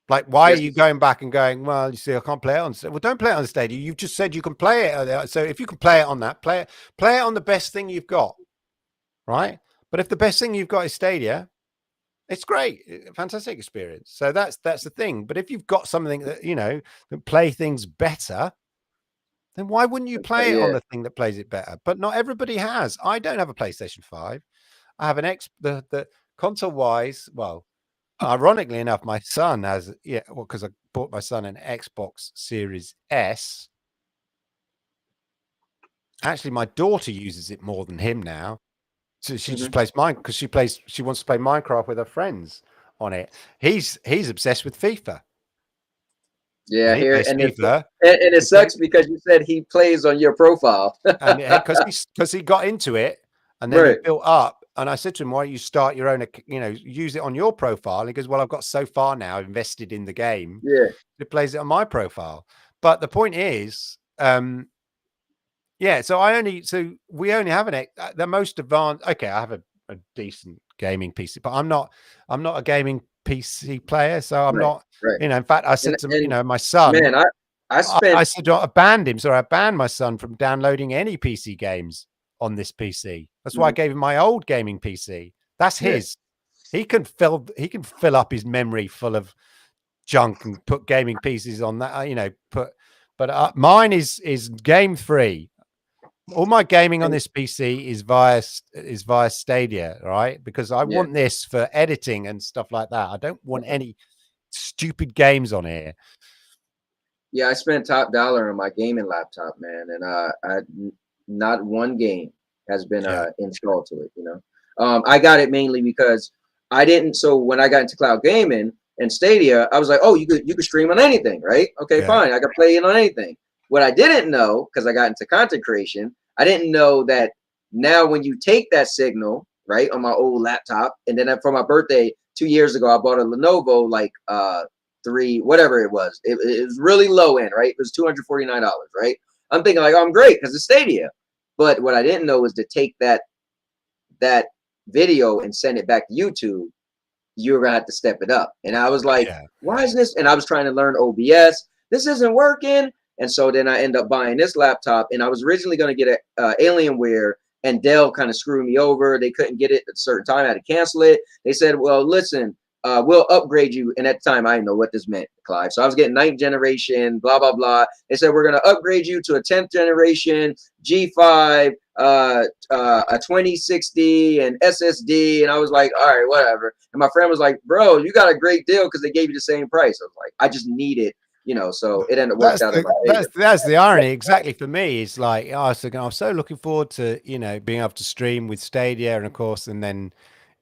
Like, why are you going back and going, well, you see, I can't play it on. Well, don't play it on the Stadia. You've just said you can play it. So if you can play it on that, play it on the best thing you've got. Right. But if the best thing you've got is Stadia, it's great, fantastic experience. So that's the thing. But if you've got something that, you know, that play things better, then why wouldn't you play it on the thing that plays it better? But not everybody has. I don't have a PlayStation 5. I have an the console wise. Well, ironically enough, my son has, because I bought my son an Xbox Series S. Actually, my daughter uses it more than him now. So she just plays mine because she wants to play Minecraft with her friends on it. He's obsessed with FIFA. Yeah, and it sucks because you said he plays on your profile. And because he got into it and then he built up. And I said to him, why don't you start your own, you know, use it on your profile? And he goes, well, I've got so far now invested in the game. Yeah. It plays it on my profile. But the point is, Yeah, so we only have the most advanced. Okay, I have a decent gaming PC, but I'm not a gaming PC player, so I'm Right, not. right. In fact, I said to And my son, man, I I spent said I banned him. So I banned my son from downloading any PC games on this PC. That's why I mhm, gave him my old gaming PC. That's yeah, his. He can fill up his memory full of junk and put gaming pieces on that. But mine is game free. All my gaming on and this PC is via Stadia, right? Because I yeah. want this for editing and stuff like that. I don't want any stupid games on here. Yeah, I spent top dollar on my gaming laptop, man, and not one game has been Yeah, installed to it. I got it mainly because I didn't. So when I got into cloud gaming and Stadia, I was like, oh, you could stream on anything, right? Okay, yeah, fine, I could play it on anything. What I didn't know, because I got into content creation, I didn't know that now when you take that signal, right, on my old laptop, and then for my birthday 2 years ago, I bought a Lenovo like three, whatever it was. It was really low end, right? It was $249, right? I'm thinking like, oh, I'm great because it's Stadia. But what I didn't know was to take that video and send it back to YouTube, you're gonna have to step it up. And I was like, yeah. why is this? And I was trying to learn OBS. This isn't working. And so then I end up buying this laptop. And I was originally gonna get a Alienware, and Dell kind of screwed me over. They couldn't get it at a certain time. I had to cancel it. They said, well, listen, we'll upgrade you. And at the time, I didn't know what this meant, Clive. So I was getting 9th generation, blah, blah, blah. They said, we're going to upgrade you to a 10th generation G5, a 2060 and SSD. And I was like, all right, whatever. And my friend was like, bro, you got a great deal because they gave you the same price. I was like, I just need it, so it ended up worked That's out in the my favor. that's the irony exactly for me. It's like I was so looking forward to being able to stream with Stadia, and of course, and then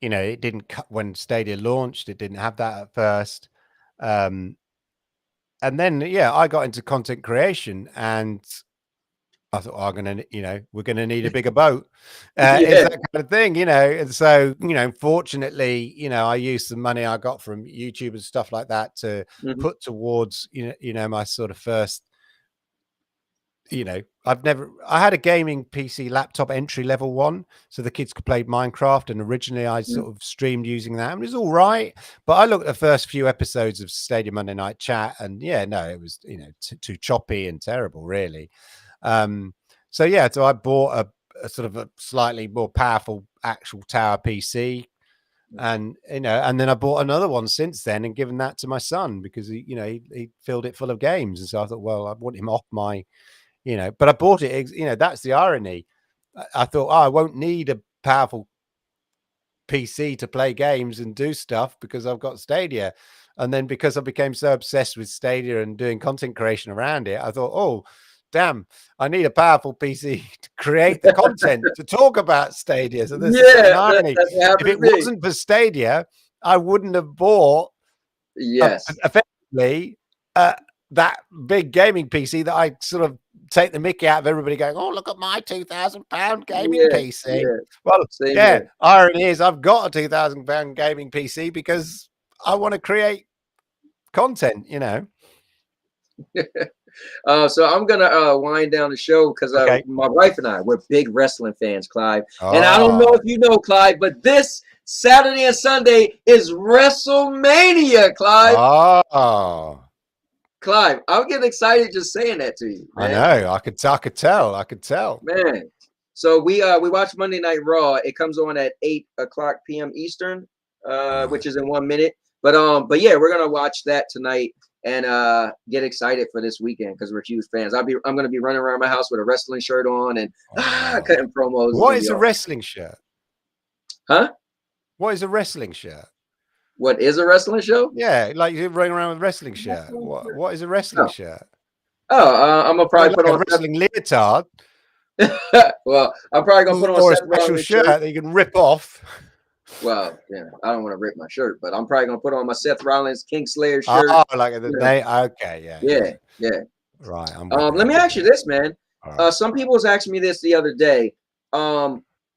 it didn't cut when Stadia launched. It didn't have that at first, um, and then I got into content creation, and I thought, we're gonna need a bigger boat. It's Yeah. that kind of thing, And so, fortunately, I used the money I got from YouTube and stuff like that to Mhm. put towards, my sort of first. I had a gaming PC laptop entry level one, so the kids could play Minecraft. And originally, I Mhm. sort of streamed using that, and it was all right. But I looked at the first few episodes of Stadium Monday Night Chat, and no, it was too choppy and terrible, really. So I bought a sort of a slightly more powerful actual tower PC, and and then I bought another one since then and given that to my son because he filled it full of games, and so I thought, well, I want him off my but I bought it. That's the irony. I thought, I won't need a powerful PC to play games and do stuff because I've got Stadia. And then because I became so obsessed with Stadia and doing content creation around it, I thought, oh, damn, I need a powerful PC to create the content to talk about Stadia. So there's a certain Yeah, irony. that's what If happened it to me. wasn't for Stadia, I wouldn't have bought Yes. effectively that big gaming PC that I sort of take the mickey out of everybody going, oh, look at my £2,000 gaming Yeah. PC. Yeah. Well, Same yeah, here. irony is I've got a £2,000 gaming PC because I want to create content. So I'm gonna wind down the show because Okay. my wife and I we're big wrestling fans, Clive. And I don't know Oh, if you know, Clive, but this Saturday and Sunday is WrestleMania, Clive. oh, Clive, I'm getting excited just saying that to you, I man. know. I could tell. Man. So we watch Monday Night Raw. It comes on at 8 o'clock p.m. Eastern, Right. which is in 1 minute. But yeah, we're gonna watch that tonight and get excited for this weekend because we're huge fans. I'm gonna be running around my house with a wrestling shirt on and Oh. cutting promos. It's What gonna be is a awesome. wrestling shirt? Huh? What is a wrestling shirt? What is a wrestling show? Yeah, like you're running around with a wrestling shirt. What is a wrestling Oh, shirt? I'm gonna Look probably put like a on wrestling leotard well, I'm probably gonna put on a or a Seth special Rollins shirt shirt. that you can rip off. Well, yeah, I don't want to rip my shirt, but I'm probably gonna put on my Seth Rollins Kingslayer shirt. Oh, like the You know, name. Okay, yeah. yeah, yeah. Right, I'm with you. Let I'm me with ask you. you this, man. All right. Some people was asking me this the other day.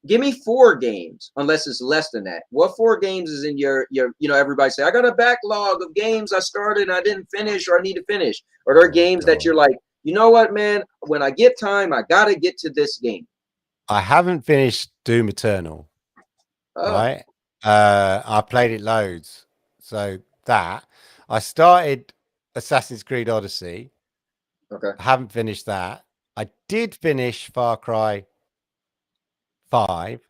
Give me 4 games, unless it's less than that. What 4 games is in your? Everybody say I got a backlog of games I started and I didn't finish, or I need to finish. Or there are Oh games that God. you're like, you know what, man? When I get time, I gotta get to this game. I haven't finished Doom Eternal, Oh, right? I played it loads. So that I started Assassin's Creed Odyssey. okay. I haven't finished that. I did finish Far Cry 5.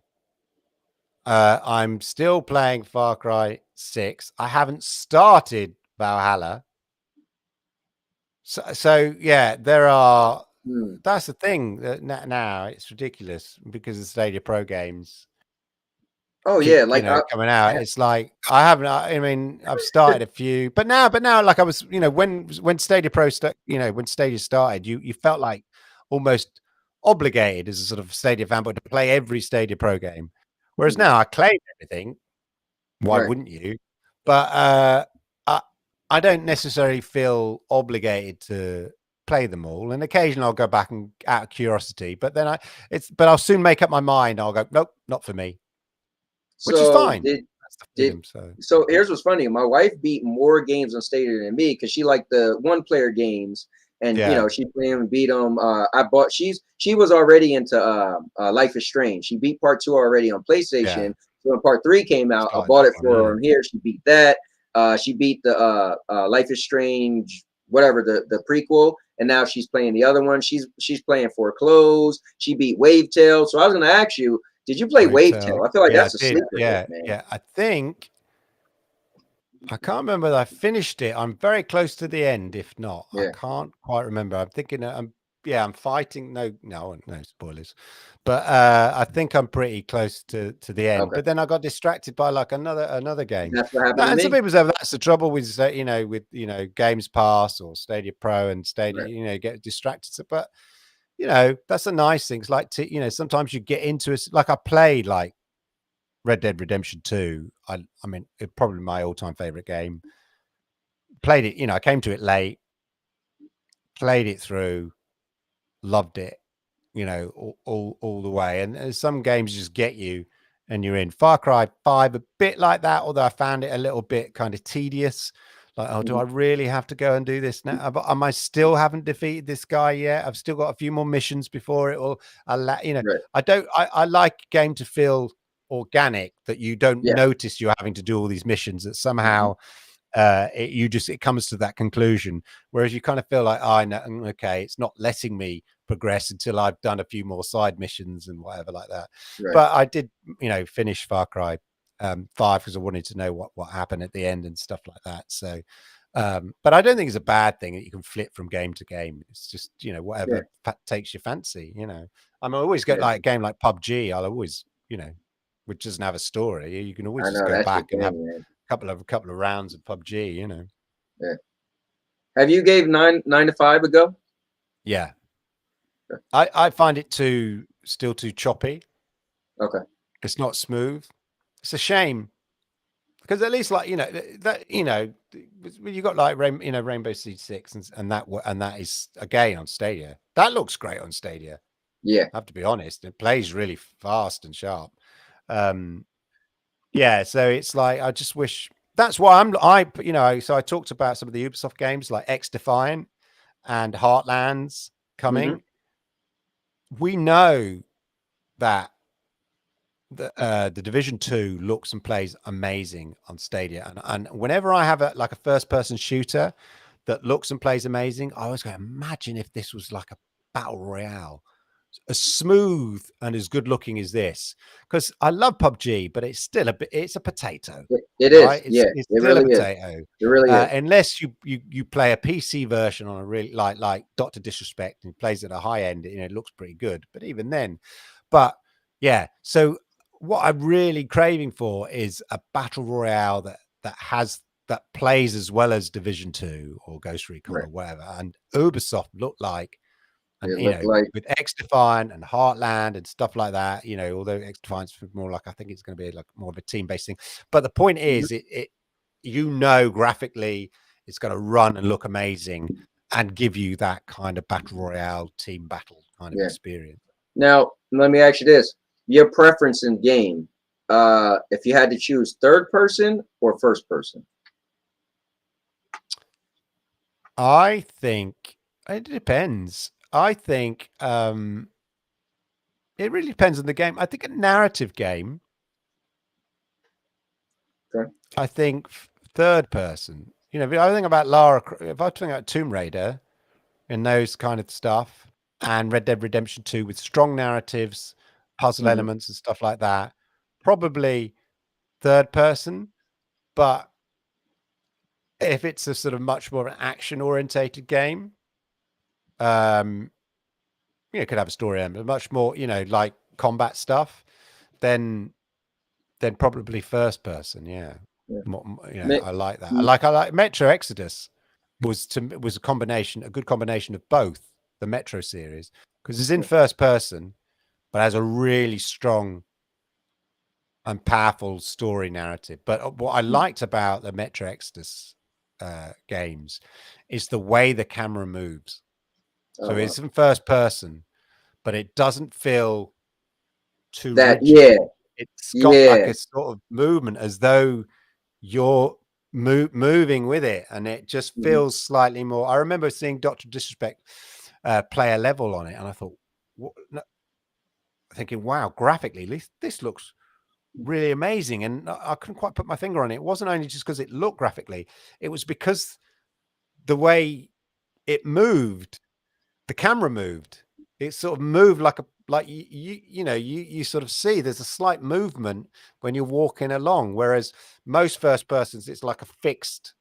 I'm still playing Far Cry 6. I haven't started Valhalla. So yeah, there are. Hmm. That's the thing that now it's ridiculous because the Stadia Pro games Oh yeah, keep like coming out. It's like I haven't. I mean, I've started a few, but now, like I was, when Stadia Pro, when Stadia started, you felt like almost obligated as a sort of Stadia fanboy to play every Stadia Pro game. Whereas mhm, now I claim everything. Why right. wouldn't you? But I I don't necessarily feel obligated to play them all. And occasionally I'll go back and out of curiosity, but then I'll soon make up my mind. I'll go, nope, not for me, which is So fine. That's the did freedom. So so here's what's funny. My wife beat more games on Stadia than me because she liked the one player games, and yeah, she played them and beat them. She was already into Life is Strange. She beat part 2 already on yeah. PlayStation. So when part 3 came out, I Started bought that it one, for her yeah. on here. She beat that. She beat the Life is Strange, whatever, the prequel, and now she's playing the other one. She's playing Foreclosed. She beat Wave Tail. So I was gonna ask you, did you play Wave Wave Tail. Tail? I feel like Yeah, I that's a did. sleeper hit, Yeah, man. yeah. I think I can't remember that I finished it. I'm very close to the end. If not, I Yeah. can't quite remember. I'm thinking. I'm fighting. No spoilers. But I think I'm pretty close to the end. Okay. But then I got distracted by like another game. That's what happened That, to and some me. people say that's the trouble with with Games Pass or Stadia Pro and Stadia. Right. You get distracted. But that's a nice thing. It's like sometimes you get into it. Like I played like Red Dead Redemption 2. I mean, it's probably my all-time favorite game. Played it, I came to it late, played it through, loved it, all the way. And some games just get you and you're in. Far Cry 5, a bit like that, although I found it a little bit kind of tedious. Like, oh, do Mhm. I really have to go and do this now? Am I still haven't defeated this guy yet? I've still got a few more missions before it will allow, Right. I like a game to feel organic, that you don't Yeah. notice you're having to do all these missions, that Mhm. somehow it comes to that conclusion, whereas you kind of feel like, oh, I know, okay, it's not letting me progress until I've done a few more side missions and whatever like that. Right. But I did finish Far Cry 5 because I wanted to know what happened at the end and stuff like that. So but I don't think it's a bad thing that you can flip from game to game. It's just Yeah. whatever takes your fancy. I'm always get Yeah. like a game like PUBG. I'll always which doesn't have a story, you can always I just know go that's your back and have thing, man. couple of rounds of PUBG. Yeah. Have you gave nine to five a go? Yeah. I find it still too choppy. Okay. It's not smooth. It's a shame because at least like that you got like Rainbow Siege 6 and that is again on Stadia. That looks great on Stadia. Yeah. I have to be honest. It plays really fast and sharp. Um yeah, so it's like I just wish that's why so I talked about some of the Ubisoft games like X Defiant and Heartlands Hmm. coming. We know that the Division 2 looks and plays amazing on Stadia, and whenever I have a first person shooter that looks and plays amazing, I always go, imagine if this was like a battle royale, as smooth and as good looking as this, because I love PUBG, but it's still it's a potato, It is. right? Yeah. It's It still a really is. potato. It really is. Unless you play a PC version on a really like Dr. Disrespect and plays at a high end, it looks pretty good. But even then, but yeah. So what I'm really craving for is a battle royale that plays as well as Division 2 or Ghost Recon Right. or whatever. And Ubisoft looked like, and It looked like. with X Defiant and Heartland and stuff like that, although X Defiant's more like, I think it's going to be like more of a team based thing. But the point Mhm. is, it graphically, it's going to run and look amazing and give you that kind of battle royale team battle kind of Yeah. experience. Now let me ask you this: your preference in game, if you had to choose third person or first person. I think It depends. I think it really depends on the game. I think a narrative game. Okay. I think third person. You know, if I think about Lara, if I think about Tomb Raider and those kind of stuff, and Red Dead Redemption 2 with strong narratives, puzzle elements, and stuff like that, probably third person. But if it's a sort of much more an action orientated game, you know, could have a story element, much more, you know, like combat stuff, then probably first person. Yeah. Yeah. You know, I like that. I like Metro Exodus was a combination, a good combination of both the Metro series, because it's in first person, but has a really strong and powerful story narrative. But what I liked about the Metro Exodus games is the way the camera moves. So it's in first person, but it doesn't feel too rigid. Yeah. It's got like a sort of movement as though you're moving with it, and it just feels slightly more. I remember seeing Dr. Disrespect play a level on it, and I thought, thinking, wow, graphically, this looks really amazing. And I couldn't quite put my finger on it. It wasn't only just because it looked graphically, it was because the way it moved, the camera moved. It sort of moved like you sort of see there's a slight movement when you're walking along, whereas most first persons, it's like a fixed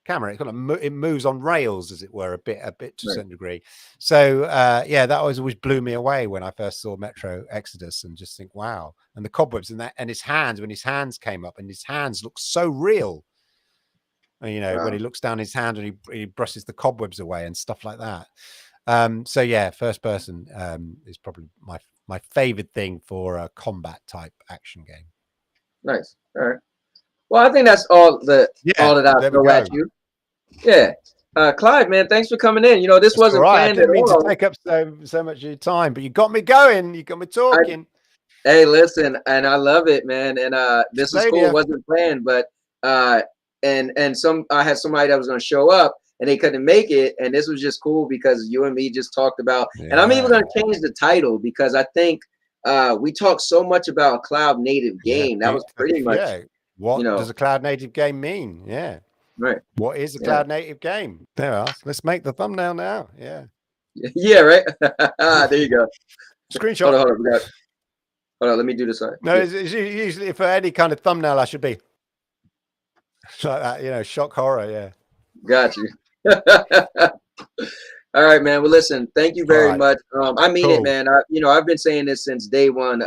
camera. It kind of it moves on rails, as it were, a bit to a certain degree. So yeah, that always blew me away when I first saw Metro Exodus, and just think, wow. And the cobwebs and his hands, when his hands came up, and his hands look so real. And, you know, when he looks down his hand and he brushes the cobwebs away and stuff like that. So yeah, first person is probably my favorite thing for a combat type action game. Nice. All right. Well, I think that's all that I throw at you. Yeah. Clive, man, thanks for coming in. You know, this wasn't planned I didn't mean to take up so much of your time, but you got me going. You got me talking. Hey, listen, and I love it, man. And this was cool. It wasn't planned, but and I had somebody that was going to show up, and they couldn't make it, and this was just cool because you and me just talked about. And I'm even going to change the title, because I think we talked so much about a cloud native game. That was pretty much what does a cloud native game mean? Yeah. Right. What is a cloud native game? There we are. Let's make the thumbnail now. Yeah. Yeah, right. There you go. Screenshot. Hold on, let me do this. No, it's usually for any kind of thumbnail, I should be like that, you know, shock horror. Yeah. Got you. All right, man. Well, listen, thank you very much. I mean it, man. I've been saying this since day one.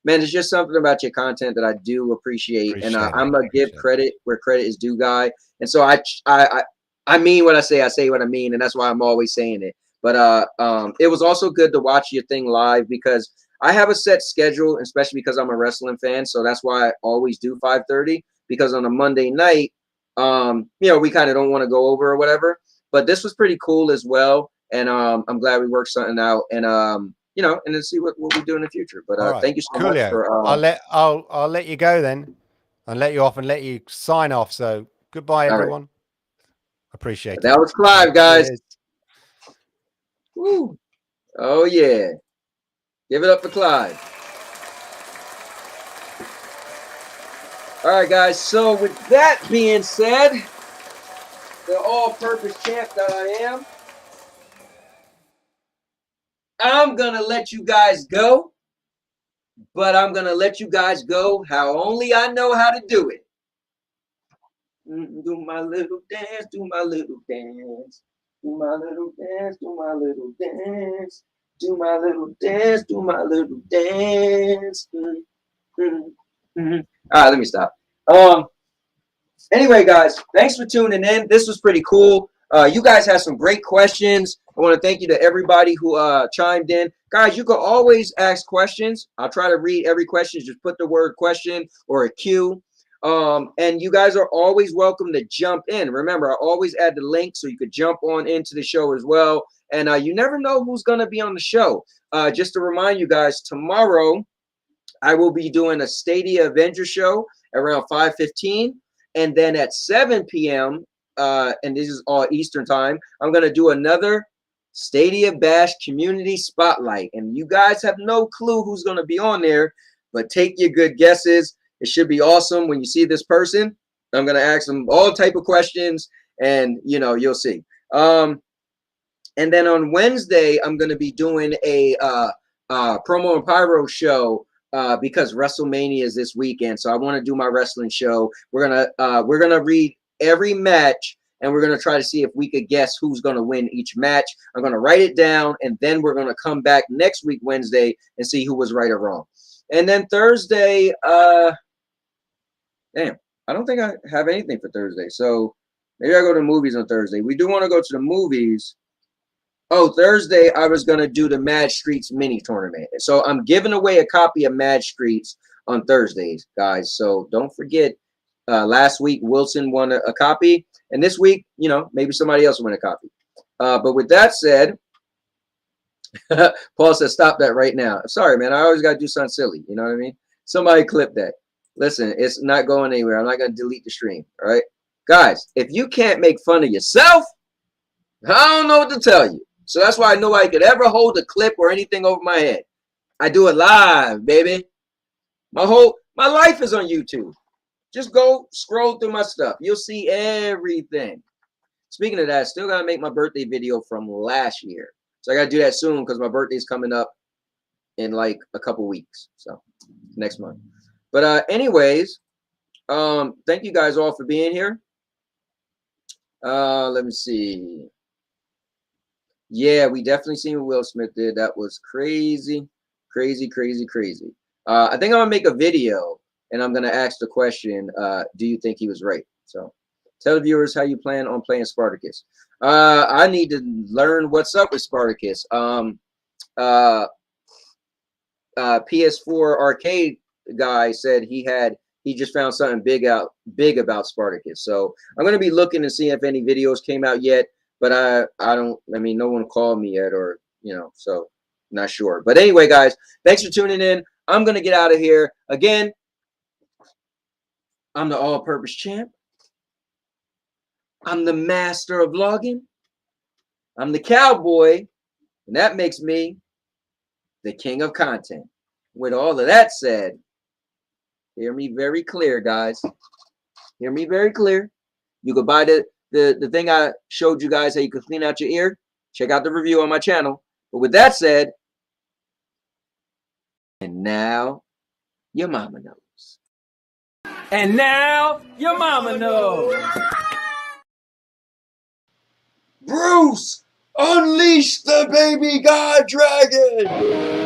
Man, it's just something about your content that I do appreciate, and I'm gonna give credit where credit is due, guy. And so I mean what I say what I mean, and that's why I'm always saying it. But it was also good to watch your thing live, because I have a set schedule, especially because I'm a wrestling fan. So that's why I always do 5:30, because on a Monday night, we kind of don't want to go over or whatever. But this was pretty cool as well, and I'm glad we worked something out, and and then see what we do in the future. But thank you so much for. I'll let you go then. I'll let you off and let you sign off. So goodbye, everyone. Right. Appreciate it. That was Clive, guys. Woo. Oh yeah. Give it up for Clive. All right, guys. So with that being said, the all-purpose champ that I am, I'm going to let you guys go, but I'm going to let you guys go how only I know how to do it. Do my little dance, do my little dance. Do my little dance, do my little dance. Do my little dance, do my little dance. All right, let me stop. Anyway, guys, thanks for tuning in. This was pretty cool. You guys had some great questions. I want to thank you to everybody who chimed in. Guys, you can always ask questions. I'll try to read every question. Just put the word question or a Q. And you guys are always welcome to jump in. Remember, I always add the link so you could jump on into the show as well. And you never know who's going to be on the show. Just to remind you guys, tomorrow I will be doing a Stadia Avenger show around 5:15. And then at 7 p.m., and this is all Eastern time, I'm going to do another Stadia Bash Community Spotlight. And you guys have no clue who's going to be on there, but take your good guesses. It should be awesome when you see this person. I'm going to ask them all type of questions, and you'll see. And then on Wednesday, I'm going to be doing a promo and pyro show because WrestleMania is this weekend. So I want to do my wrestling show. We're gonna read every match, and we're gonna try to see if we could guess who's gonna win each match. I'm gonna write it down, and then we're gonna come back next week Wednesday and see who was right or wrong. And then Thursday, damn, I don't think I have anything for Thursday. So maybe I go to movies on Thursday. We do want to go to the movies. Oh, Thursday, I was going to do the Mad Streets mini tournament. So I'm giving away a copy of Mad Streets on Thursdays, guys. So don't forget, last week, Wilson won a copy. And this week, maybe somebody else will win a copy. But with that said, Paul says, stop that right now. Sorry, man. I always got to do something silly. You know what I mean? Somebody clip that. Listen, it's not going anywhere. I'm not going to delete the stream. All right? Guys, if you can't make fun of yourself, I don't know what to tell you. So that's why nobody could ever hold a clip or anything over my head. I do it live, baby. My life is on YouTube. Just go scroll through my stuff. You'll see everything. Speaking of that, I still got to make my birthday video from last year. So I got to do that soon because my birthday's coming up in like a couple weeks. So next month. But anyways, thank you guys all for being here. Let me see. Yeah, we definitely seen what Will Smith did. That was crazy, crazy, crazy, crazy. I think I'm gonna make a video and I'm gonna ask the question, do you think he was right? So tell the viewers how you plan on playing Spartacus. I need to learn what's up with Spartacus. PS4 arcade guy said he just found something big about Spartacus. So I'm gonna be looking and see if any videos came out yet. But no one called me yet, or so not sure. But anyway, guys, thanks for tuning in. I'm gonna get out of here. Again, I'm the all-purpose champ. I'm the master of vlogging. I'm the cowboy, and that makes me the king of content. With all of that said, hear me very clear, guys. Hear me very clear. You could buy the thing I showed you guys how you could clean out your ear. Check out the review on my channel. But with that said, and now your mama knows. And now your mama knows. Bruce, unleash the baby god dragon!